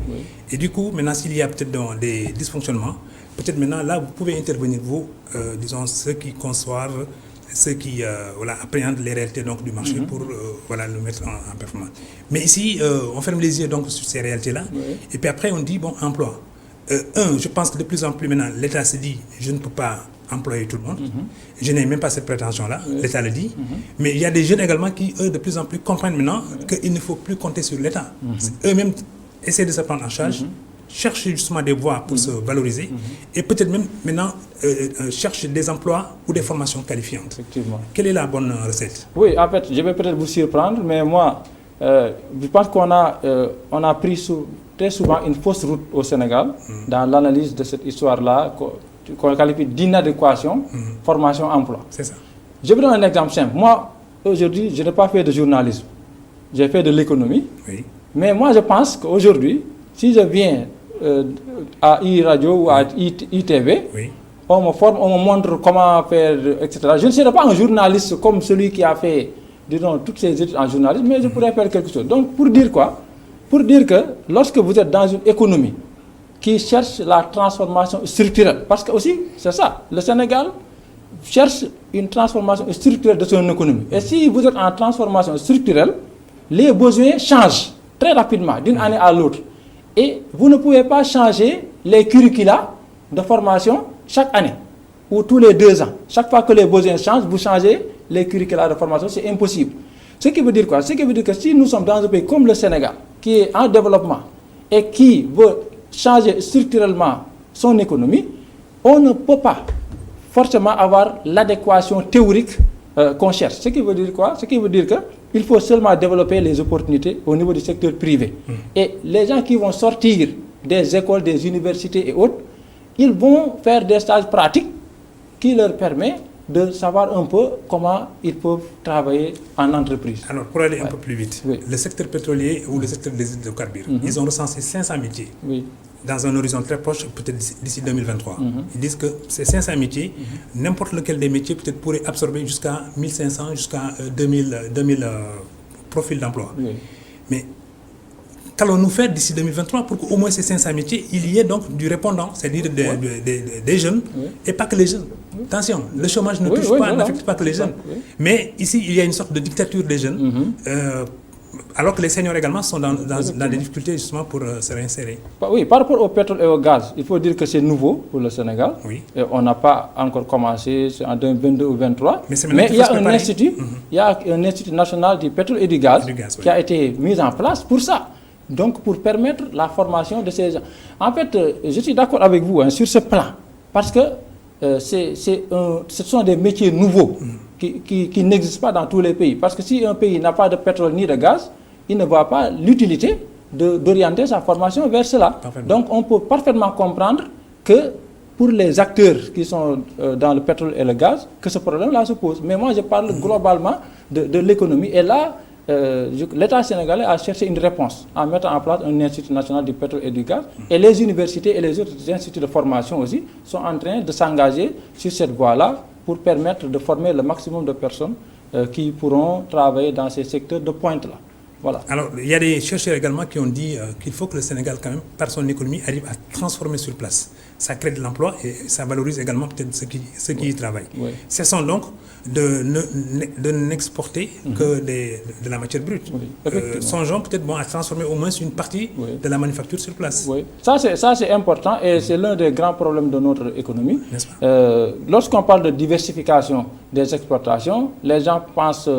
Et du coup, maintenant, s'il y a peut-être des dysfonctionnements, peut-être maintenant, là, vous pouvez intervenir, vous, disons, ceux qui conçoivent, ceux qui appréhendent les réalités donc, du marché pour le mettre en performance. Mais ici, on ferme les yeux donc, sur ces réalités-là. Et puis après, on dit, bon, emploi. Je pense que de plus en plus maintenant, l'État se dit, je ne peux pas employer tout le monde. Je n'ai même pas cette prétention-là, l'État le dit. Mais il y a des jeunes également qui, eux, de plus en plus comprennent maintenant qu'il ne faut plus compter sur l'État. Eux-mêmes essaient de se prendre en charge, cherchent justement des voies pour se valoriser et peut-être même maintenant cherchent des emplois ou des formations qualifiantes. Effectivement. Quelle est la bonne recette? Oui, en fait, je vais peut-être vous surprendre, mais moi, je pense qu'on a pris très souvent une fausse route au Sénégal dans l'analyse de cette histoire-là qu'on qualifie d'inadéquation, formation-emploi. C'est ça. Je vous donne un exemple simple. Moi, aujourd'hui, je n'ai pas fait de journalisme. J'ai fait de l'économie. Oui. Mais moi, je pense qu'aujourd'hui, si je viens à iRadio ou à ITV, on me forme, on me montre comment faire, etc. Je ne serai pas un journaliste comme celui qui a fait, disons, toutes ses études en journalisme, mais je pourrais faire quelque chose. Donc, pour dire quoi? Pour dire que lorsque vous êtes dans une économie qui cherche la transformation structurelle, parce que aussi, c'est ça, le Sénégal cherche une transformation structurelle de son économie. Et si vous êtes en transformation structurelle, les besoins changent très rapidement d'une année à l'autre. Et vous ne pouvez pas changer les curricula de formation chaque année ou tous les 2 ans. Chaque fois que les besoins changent, vous changez les curricula de formation, c'est impossible. Ce qui veut dire quoi? Ce qui veut dire que si nous sommes dans un pays comme le Sénégal, qui est en développement et qui veut changer structurellement son économie, on ne peut pas forcément avoir l'adéquation théorique qu'on cherche. Ce qui veut dire quoi? Ce qui veut dire qu'il faut seulement développer les opportunités au niveau du secteur privé. Et les gens qui vont sortir des écoles, des universités et autres, ils vont faire des stages pratiques qui leur permettent de savoir un peu comment ils peuvent travailler en entreprise. Alors, pour aller un peu plus vite, le secteur pétrolier ou le secteur des hydrocarbures, ils ont recensé 500 métiers. Dans un horizon très proche, peut-être d'ici 2023. Ils disent que ces 500 métiers, n'importe lequel des métiers peut-être pourrait absorber jusqu'à 1500, jusqu'à 2000 profils d'emploi. Mais qu'allons-nous faire d'ici 2023 pour qu'au moins ces 500 métiers, il y ait donc du répondant, c'est-à-dire des jeunes, et pas que les jeunes. Attention, le chômage ne touche pas, n'affecte pas que les jeunes. Mais ici, il y a une sorte de dictature des jeunes, alors que les seniors également sont dans des difficultés justement pour se réinsérer. Oui, par rapport au pétrole et au gaz, il faut dire que c'est nouveau pour le Sénégal. Et on n'a pas encore commencé en 2022 ou 2023. Mais il y a un institut, il y a un institut national du pétrole et du gaz, qui a été mis en place pour ça. Donc pour permettre la formation de ces gens. En fait, je suis d'accord avec vous sur ce plan, parce que ce sont des métiers nouveaux qui n'existent pas dans tous les pays. Parce que si un pays n'a pas de pétrole ni de gaz, il ne voit pas l'utilité d'orienter sa formation vers cela. Donc on peut parfaitement comprendre que pour les acteurs qui sont dans le pétrole et le gaz, que ce problème-là se pose. Mais moi je parle globalement de l'économie. Et là, l'État sénégalais a cherché une réponse en mettant en place un institut national du pétrole et du gaz. Et les universités et les autres instituts de formation aussi sont en train de s'engager sur cette voie-là pour permettre de former le maximum de personnes qui pourront travailler dans ces secteurs de pointe-là. Voilà. Alors, il y a des chercheurs également qui ont dit qu'il faut que le Sénégal, quand même, par son économie, arrive à transformer sur place. Ça crée de l'emploi et ça valorise également peut-être ceux qui y travaillent. Cessons donc de n'exporter que de la matière brute. Songeons peut-être à transformer au moins une partie de la manufacture sur place. Ça c'est important et c'est l'un des grands problèmes de notre économie. Lorsqu'on parle de diversification des exportations, les gens pensent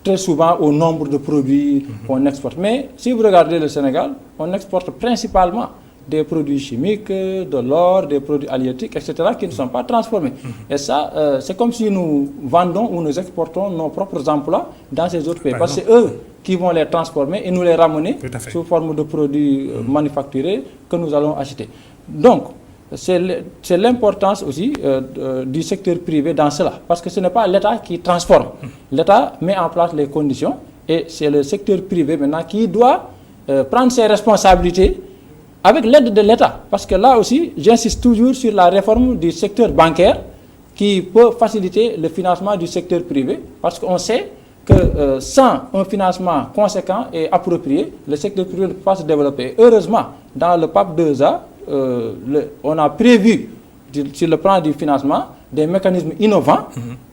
très souvent au nombre de produits qu'on exporte. Mais si vous regardez le Sénégal, on exporte principalement des produits chimiques, de l'or, des produits halieutiques, etc., qui ne sont pas transformés. Et ça, c'est comme si nous vendons ou nous exportons nos propres emplois dans ces autres pays. Parce que c'est eux qui vont les transformer et nous les ramener sous forme de produits manufacturés que nous allons acheter. Donc, c'est l'importance aussi du secteur privé dans cela. Parce que ce n'est pas l'État qui transforme. L'État met en place les conditions et c'est le secteur privé maintenant qui doit prendre ses responsabilités avec l'aide de l'État. Parce que là aussi, j'insiste toujours sur la réforme du secteur bancaire qui peut faciliter le financement du secteur privé. Parce qu'on sait que sans un financement conséquent et approprié, le secteur privé ne peut pas se développer. Heureusement, dans le PAP 2A, on a prévu, sur le plan du financement, des mécanismes innovants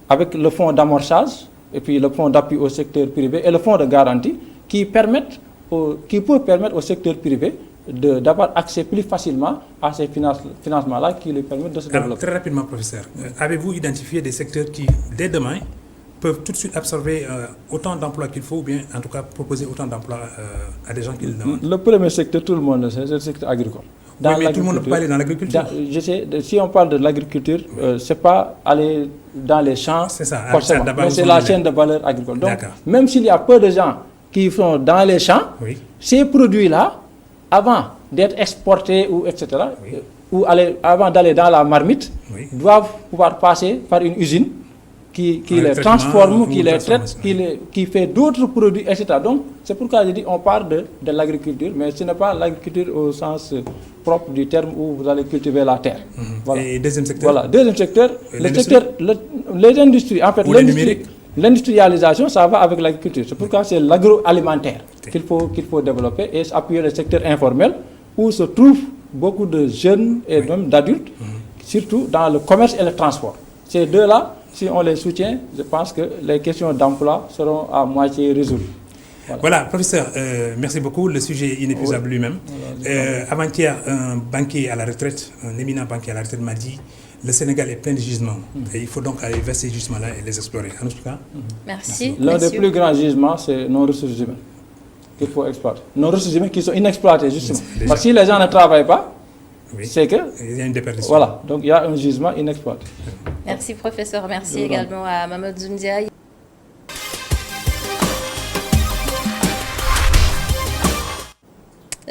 avec le fonds d'amorçage et puis le fonds d'appui au secteur privé et le fonds de garantie qui peuvent permettre au secteur privé d'avoir accès plus facilement à ces financements-là qui lui permettent de se développer. Très rapidement, professeur, avez-vous identifié des secteurs qui, dès demain, peuvent tout de suite absorber autant d'emplois qu'il faut, ou bien en tout cas proposer autant d'emplois à des gens qui le demandent? Le premier secteur, tout le monde le sait, c'est le secteur agricole. Mais tout le monde ne peut pas aller dans l'agriculture. Je sais, si on parle de l'agriculture, ce n'est pas aller dans les champs, forcément, mais c'est la chaîne de valeur agricole. Donc, même s'il y a peu de gens qui sont dans les champs, ces produits-là, avant d'être exportés ou etc., ou avant d'aller dans la marmite, doivent pouvoir passer par une usine qui les transforme, qui les traite, qui fait d'autres produits, etc. Donc, c'est pourquoi je dis on parle de l'agriculture, mais ce n'est pas l'agriculture au sens propre du terme où vous allez cultiver la terre. Voilà. Et deuxième secteur? Voilà, deuxième secteur, les industries, en fait, l'industrialisation, ça va avec l'agriculture. C'est pourquoi c'est l'agroalimentaire qu'il faut développer et appuyer le secteur informel où se trouvent beaucoup de jeunes et même d'adultes, surtout dans le commerce et le transport. Ces deux-là, si on les soutient, je pense que les questions d'emploi seront à moitié résolues. Voilà, professeur, merci beaucoup. Le sujet est inépuisable lui-même. Avant-hier, un banquier à la retraite, un éminent banquier à la retraite m'a dit le Sénégal est plein de gisements. Et il faut donc aller vers ces gisements-là et les explorer. En tout cas, merci. L'un des plus grands gisements, c'est nos ressources humaines qu'il faut exploiter. Nos ressources humaines qui sont inexploitées, justement. Parce que si les gens ne travaillent pas, c'est que... il y a une déperdition. Voilà, donc il y a un gisement inexploité. Merci, professeur. Merci également à Mamadou Zundia.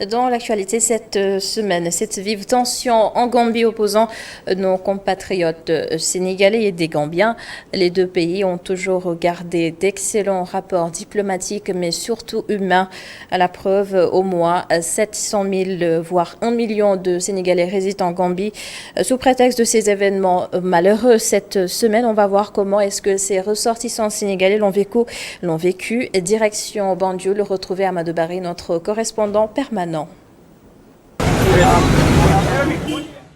Dans l'actualité cette semaine, cette vive tension en Gambie opposant nos compatriotes sénégalais et des Gambiens. Les deux pays ont toujours gardé d'excellents rapports diplomatiques, mais surtout humains. À la preuve, au moins 700 000, voire 1 million de Sénégalais résident en Gambie. Sous prétexte de ces événements malheureux cette semaine, on va voir comment est-ce que ces ressortissants sénégalais l'ont vécu. Direction Banjul, retrouver Amadou Barry, notre correspondant permanent.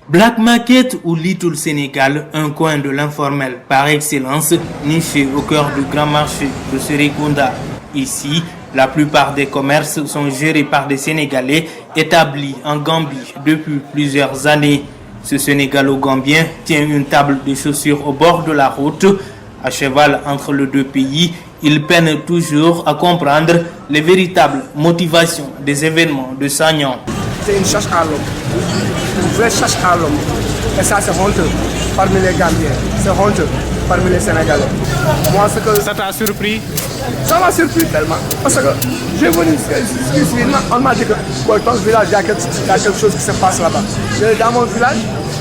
Black Market ou Little Sénégal, un coin de l'informel par excellence, niché au cœur du grand marché de Serekunda. Ici, la plupart des commerces sont gérés par des Sénégalais établis en Gambie depuis plusieurs années. Ce Sénégalo-Gambien tient une table de chaussures au bord de la route. À cheval entre les deux pays, il peine toujours à comprendre les véritables motivations des événements de Sagnan. C'est une chasse à l'homme, une vraie chasse à l'homme. Et ça, c'est honteux parmi les Gambiens, c'est honteux parmi les Sénégalais. Moi, ce que... Ça t'a surpris? Ça m'a surpris tellement. Parce que j'ai venu ici, on m'a dit que dans ce village, il y a quelque chose qui se passe là-bas. Dans mon village,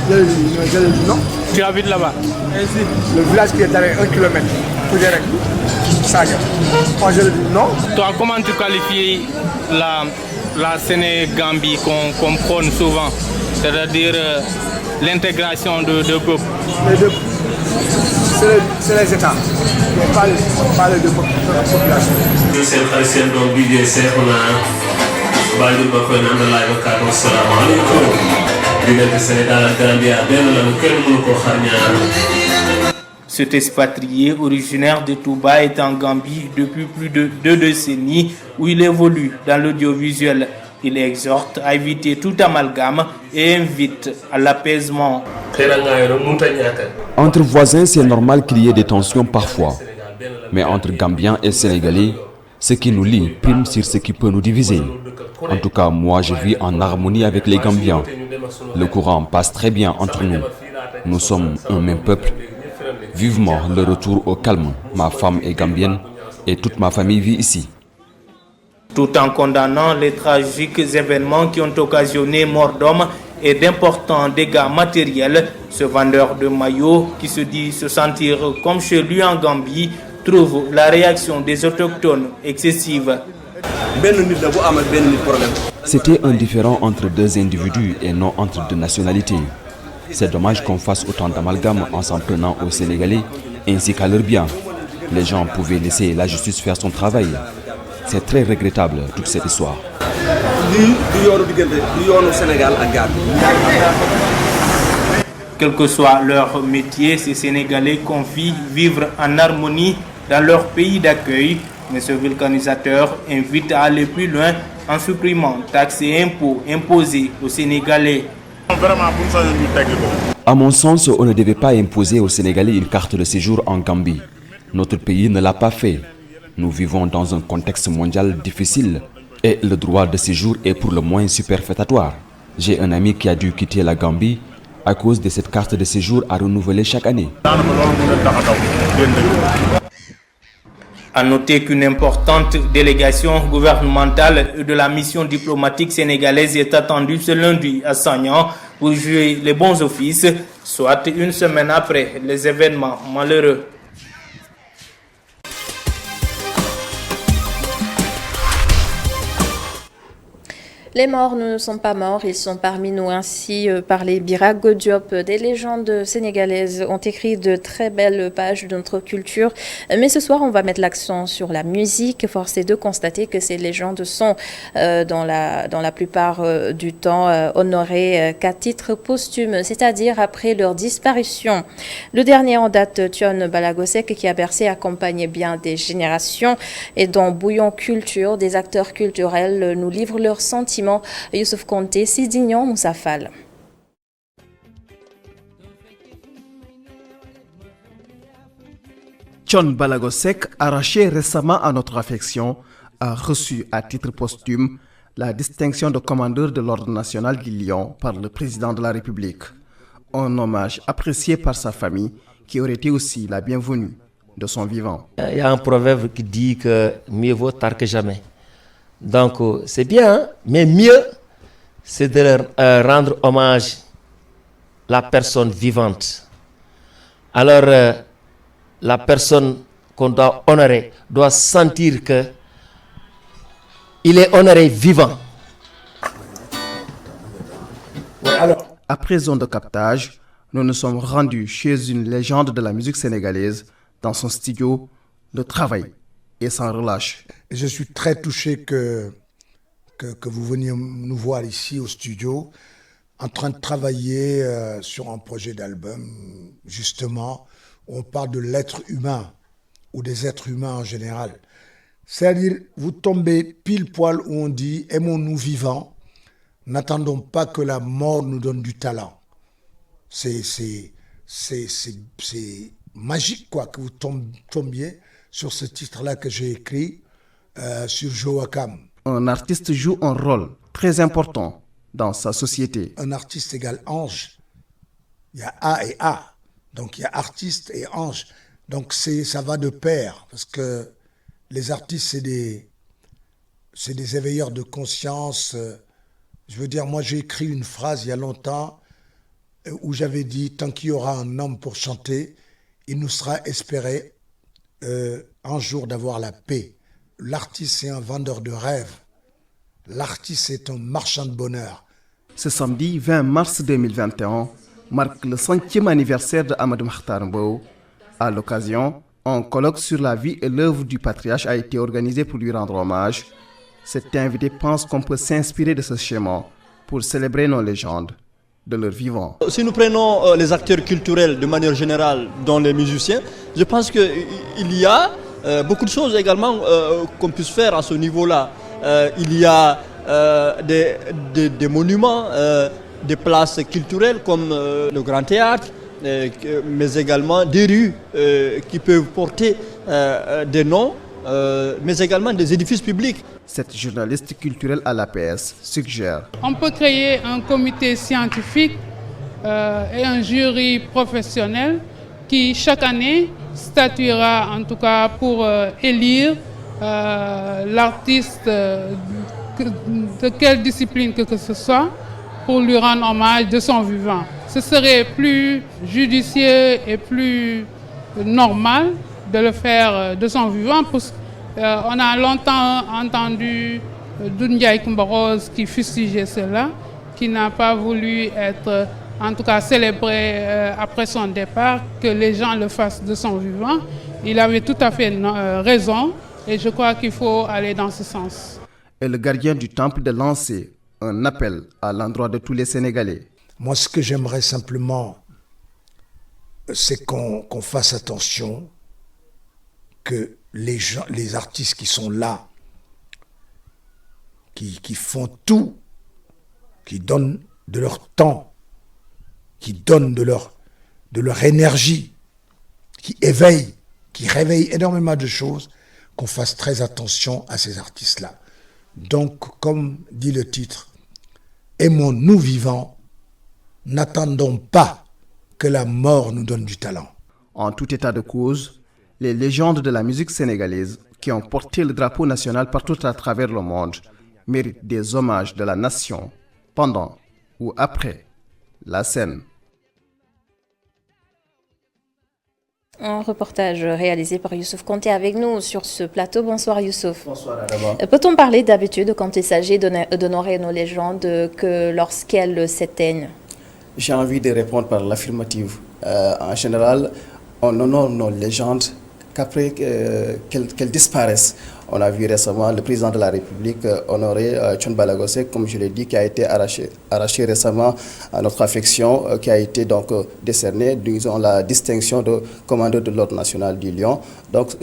je lui dis non. Tu habites là-bas? Le village qui est derrière 1 kilomètre. Moi, je lui dis non. Toi, comment tu qualifies la Sénégambie qu'on prône souvent, c'est-à-dire l'intégration de peuples? Les deux, c'est les États, mais pas les deux populations. Cet expatrié originaire de Touba est en Gambie depuis plus de 2 décennies où il évolue dans l'audiovisuel. Il exhorte à éviter tout amalgame et invite à l'apaisement. Entre voisins, c'est normal qu'il y ait des tensions parfois. Mais entre Gambiens et Sénégalais, ce qui nous lie prime sur ce qui peut nous diviser. En tout cas, moi, je vis en harmonie avec les Gambiens. Le courant passe très bien entre nous. Nous sommes un même peuple. Vivement le retour au calme. Ma femme est gambienne et toute ma famille vit ici. Tout en condamnant les tragiques événements qui ont occasionné mort d'hommes et d'importants dégâts matériels, ce vendeur de maillots qui se dit se sentir comme chez lui en Gambie trouve la réaction des autochtones excessive. C'était un différend entre deux individus et non entre deux nationalités. C'est dommage qu'on fasse autant d'amalgame en s'en prenant aux Sénégalais ainsi qu'à leurs biens. Les gens pouvaient laisser la justice faire son travail. C'est très regrettable toute cette histoire. Quel que soit leur métier, ces Sénégalais confient vivre en harmonie dans leur pays d'accueil. Mais ce vulcanisateur invite à aller plus loin en supprimant taxes et impôts imposés aux Sénégalais. À mon sens, on ne devait pas imposer aux Sénégalais une carte de séjour en Gambie. Notre pays ne l'a pas fait. Nous vivons dans un contexte mondial difficile et le droit de séjour est pour le moins superfétatoire. J'ai un ami qui a dû quitter la Gambie à cause de cette carte de séjour à renouveler chaque année. À noter qu'une importante délégation gouvernementale de la mission diplomatique sénégalaise est attendue ce lundi à Sagnan pour jouer les bons offices, soit une semaine après les événements malheureux. Les morts ne sont pas morts, ils sont parmi nous. Ainsi parlait Birago Diop. Des légendes sénégalaises ont écrit de très belles pages de notre culture. Mais ce soir, on va mettre l'accent sur la musique. Force est de constater que ces légendes sont, dans la plupart du temps, honorées qu'à titre posthume, c'est-à-dire après leur disparition. Le dernier en date, Thione Balagosek, qui a bercé et accompagné bien des générations, et dont Bouillon Culture, des acteurs culturels, nous livrent leurs sentiments. Youssouf Konté, Sidignon, Moussa Fall. Thione Balagosek, arraché récemment à notre affection, a reçu à titre posthume la distinction de commandeur de l'Ordre national du Lion par le président de la République. Un hommage apprécié par sa famille qui aurait été aussi la bienvenue de son vivant. Il y a un proverbe qui dit que mieux vaut tard que jamais. Donc c'est bien, hein? Mais mieux, c'est de leur rendre hommage à la personne vivante. Alors, la personne qu'on doit honorer doit sentir que il est honoré vivant. Après zone de captage, nous nous sommes rendus chez une légende de la musique sénégalaise dans son studio de travail et sans relâche. Je suis très touché que vous veniez nous voir ici au studio en train de travailler sur un projet d'album, justement, où on parle de l'être humain ou des êtres humains en général. C'est-à-dire, vous tombez pile poil où on dit « aimons-nous vivants, n'attendons pas que la mort nous donne du talent ». C'est magique, quoi, que vous tombiez sur ce titre-là que j'ai écrit sur Joe Wakam. Un artiste joue un rôle très important dans sa société. Un artiste égale ange. Il y a A et A. Donc il y a artiste et ange. Donc ça va de pair, parce que les artistes, c'est des éveilleurs de conscience. Je veux dire, moi j'ai écrit une phrase il y a longtemps où j'avais dit « Tant qu'il y aura un homme pour chanter, il nous sera espéré un jour d'avoir la paix. » L'artiste, c'est un vendeur de rêves. L'artiste, c'est un marchand de bonheur. Ce samedi 20 mars 2021 marque le 5e anniversaire de Amadou Mahtar Mbow. À l'occasion, un colloque sur la vie et l'œuvre du patriarche a été organisé pour lui rendre hommage. Cet invité pense qu'on peut s'inspirer de ce schéma pour célébrer nos légendes de leur vivant. Si nous prenons les acteurs culturels de manière générale, dont les musiciens, je pense qu'il y a beaucoup de choses également qu'on puisse faire à ce niveau-là. Il y a des monuments, des places culturelles comme le Grand Théâtre, mais également des rues qui peuvent porter des noms, mais également des édifices publics. Cette journaliste culturelle à l'APS suggère. On peut créer un comité scientifique et un jury professionnel qui chaque année statuera en tout cas pour élire l'artiste de quelle discipline que ce soit pour lui rendre hommage de son vivant. Ce serait plus judicieux et plus normal de le faire de son vivant parce qu'on a longtemps entendu Doundiaï Kumbaros qui fustigeait cela, qui n'a pas voulu être en tout cas célébré après son départ, que les gens le fassent de son vivant. Il avait tout à fait raison et je crois qu'il faut aller dans ce sens. Et le gardien du temple de lancer un appel à l'endroit de tous les Sénégalais. Moi, ce que j'aimerais simplement, c'est qu'on fasse attention que les artistes qui sont là, qui font tout, qui donnent de leur temps, qui donnent de leur énergie, qui éveillent, qui réveillent énormément de choses, qu'on fasse très attention à ces artistes-là. Donc, comme dit le titre, aimons-nous vivants, n'attendons pas que la mort nous donne du talent. En tout état de cause, les légendes de la musique sénégalaise qui ont porté le drapeau national partout à travers le monde méritent des hommages de la nation pendant ou après la scène. Un reportage réalisé par Youssouf Konté avec nous sur ce plateau. Bonsoir Youssouf. Bonsoir Adama. Peut-on parler d'habitude quand il s'agit d'honorer nos légendes que lorsqu'elles s'éteignent? J'ai envie de répondre par l'affirmative. En général, on honore nos légendes qu'après qu'elles disparaissent. On a vu récemment le président de la République honorer Thione Ballago Seck, comme je l'ai dit, qui a été arraché récemment à notre affection, qui a été donc décerné, disons, la distinction de commandeur de l'Ordre national du Lion. Donc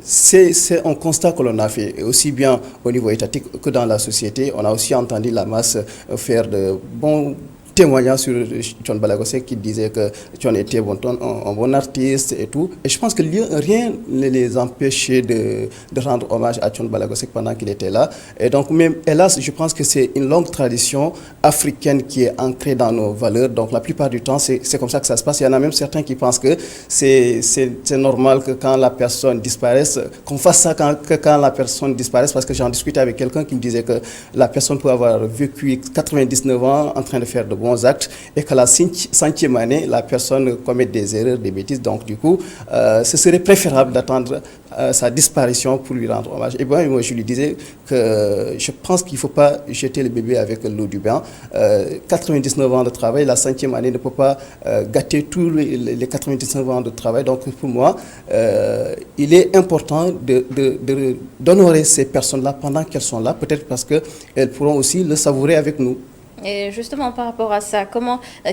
c'est un constat que l'on a fait, aussi bien au niveau étatique que dans la société. On a aussi entendu la masse faire de bons témoignant sur Thione Ballago Seck qui disait que Thione était un bon artiste et tout. Et je pense que rien ne les empêchait de rendre hommage à Thione Ballago Seck pendant qu'il était là. Et donc, même, hélas, je pense que c'est une longue tradition africaine qui est ancrée dans nos valeurs. Donc, la plupart du temps, c'est comme ça que ça se passe. Il y en a même certains qui pensent que c'est normal que quand la personne disparaisse, qu'on fasse ça quand la personne disparaisse, parce que j'en discutais avec quelqu'un qui me disait que la personne peut avoir vécu 99 ans en train de faire de bons actes et qu'à la 5e année, la personne commet des erreurs, des bêtises. Donc, du coup, ce serait préférable d'attendre sa disparition pour lui rendre hommage. Et bien, moi, je lui disais que je pense qu'il ne faut pas jeter le bébé avec l'eau du bain. 99 ans de travail, la 5e année ne peut pas gâter tous les 99 ans de travail. Donc, pour moi, il est important d'honorer ces personnes-là pendant qu'elles sont là, peut-être parce qu'elles pourront aussi le savourer avec nous. Et justement, par rapport à ça,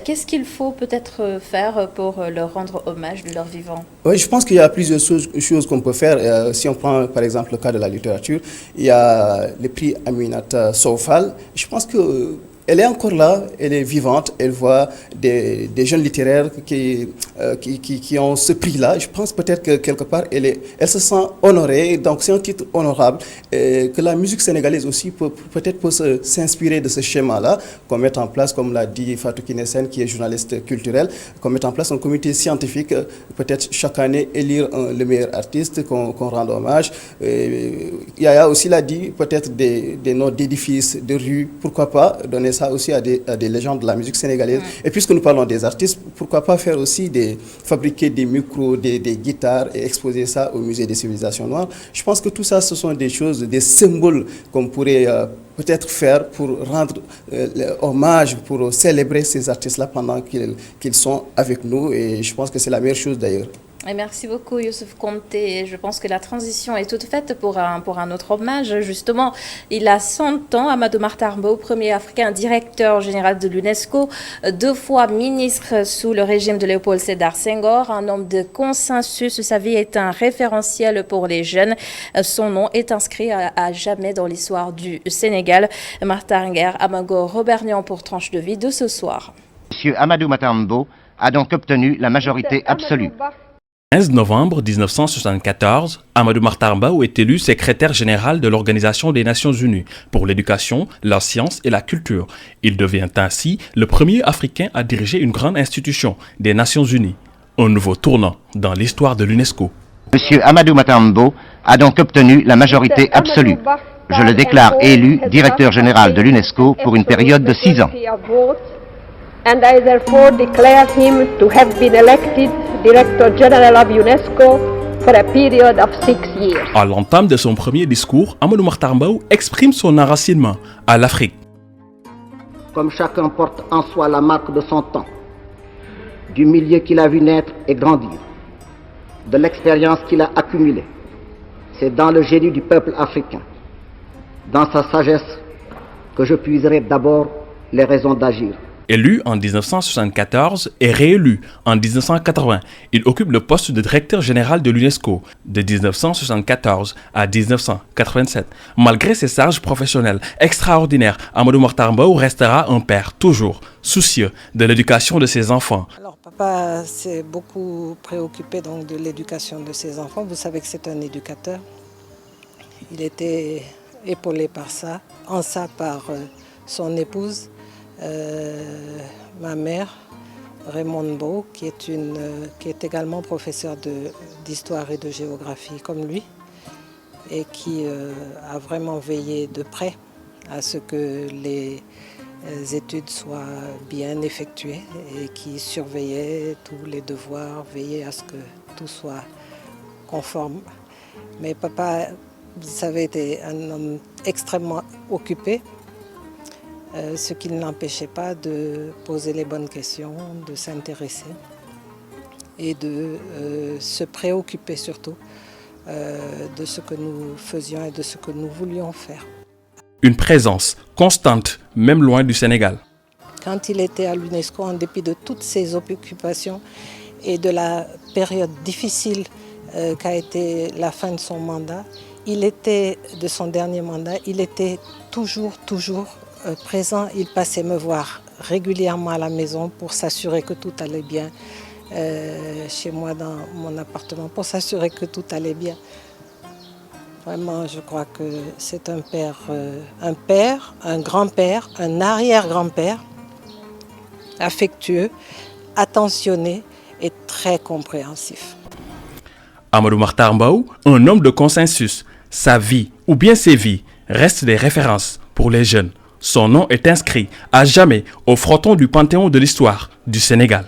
qu'est-ce qu'il faut peut-être faire pour leur rendre hommage de leur vivant? Oui, je pense qu'il y a plusieurs choses qu'on peut faire. Si on prend par exemple le cas de la littérature, il y a le prix Aminata Sow Fall. Je pense que elle est encore là, elle est vivante, elle voit des jeunes littéraires qui ont ce prix-là. Je pense peut-être que quelque part, elle se sent honorée, donc c'est un titre honorable, et que la musique sénégalaise aussi peut s'inspirer de ce schéma-là, qu'on mette en place, comme l'a dit Fatou Kiné Sène, qui est journaliste culturel, qu'on mette en place un comité scientifique, peut-être chaque année élire le meilleur artiste, qu'on rende hommage. Yaya aussi l'a dit, peut-être des noms d'édifices, de rues, pourquoi pas donner ça aussi à des légendes de la musique sénégalaise. Et puisque nous parlons des artistes, pourquoi pas faire aussi fabriquer des micros, des guitares et exposer ça au musée des civilisations noires. Je pense que tout ça, ce sont des choses, des symboles qu'on pourrait peut-être faire pour rendre hommage, pour célébrer ces artistes-là pendant qu'ils sont avec nous. Et je pense que c'est la meilleure chose d'ailleurs. Et merci beaucoup Youssouf Konté. Je pense que la transition est toute faite pour un autre hommage. Justement, il a 100 ans, Amadou Mahtar Mbow, premier africain directeur général de l'UNESCO, 2 fois ministre sous le régime de Léopold Sédar Senghor, un homme de consensus. Sa vie est un référentiel pour les jeunes. Son nom est inscrit à jamais dans l'histoire du Sénégal. Mahtar Nguer, Amago Robernian pour Tranche de vie de ce soir. Monsieur Amadou Mahtar Mbow a donc obtenu la majorité absolue. 15 novembre 1974, Amadou Mahtar Mbow est élu secrétaire général de l'Organisation des Nations Unies pour l'éducation, la science et la culture. Il devient ainsi le premier Africain à diriger une grande institution des Nations Unies. Un nouveau tournant dans l'histoire de l'UNESCO. Monsieur Amadou Mahtar Mbow a donc obtenu la majorité absolue. Je le déclare élu directeur général de l'UNESCO pour une période de 6 ans. And I therefore declare him to have been elected Director General of UNESCO for a period of 6 years. À l'entame de son premier discours, Amadou Mahtar Mbow exprime son enracinement à l'Afrique. Comme chacun porte en soi la marque de son temps, du milieu qu'il a vu naître et grandir, de l'expérience qu'il a accumulée, c'est dans le génie du peuple africain, dans sa sagesse, que je puiserai d'abord les raisons d'agir. Élu en 1974 et réélu en 1980, il occupe le poste de directeur général de l'UNESCO de 1974 à 1987. Malgré ses charges professionnelles extraordinaires, Amadou Mahtar Mbow restera un père toujours soucieux de l'éducation de ses enfants. Alors papa s'est beaucoup préoccupé donc de l'éducation de ses enfants. Vous savez que c'est un éducateur. Il était épaulé par ça, par son épouse. Ma mère, Raymond Mbow, qui est également professeur d'histoire et de géographie comme lui, et qui a vraiment veillé de près à ce que les études soient bien effectuées et qui surveillait tous les devoirs, veillait à ce que tout soit conforme. Mais papa, vous savez, était un homme extrêmement occupé. Ce qui ne l'empêchait pas de poser les bonnes questions, de s'intéresser et de se préoccuper surtout de ce que nous faisions et de ce que nous voulions faire. Une présence constante, même loin du Sénégal. Quand il était à l'UNESCO, en dépit de toutes ses occupations et de la période difficile qu'a été la fin de son mandat, de son dernier mandat, il était toujours présent. Il passait me voir régulièrement à la maison pour s'assurer que tout allait bien chez moi dans mon appartement, pour s'assurer que tout allait bien. Vraiment, je crois que c'est un père, un grand-père, un arrière-grand-père, affectueux, attentionné et très compréhensif. Amadou Makhtar Mbow, un homme de consensus. Sa vie, ou bien ses vies, restent des références pour les jeunes. Son nom est inscrit à jamais au fronton du panthéon de l'histoire du Sénégal.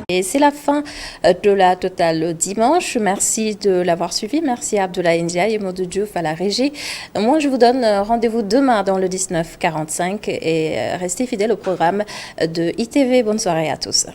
Et c'est la fin de la Totale dimanche. Merci de l'avoir suivi. Merci à Abdoulaye Ndiaye et Modou Diouf à la régie. Moi, je vous donne rendez-vous demain dans le 19:45 et restez fidèles au programme de ITV. Bonne soirée à tous.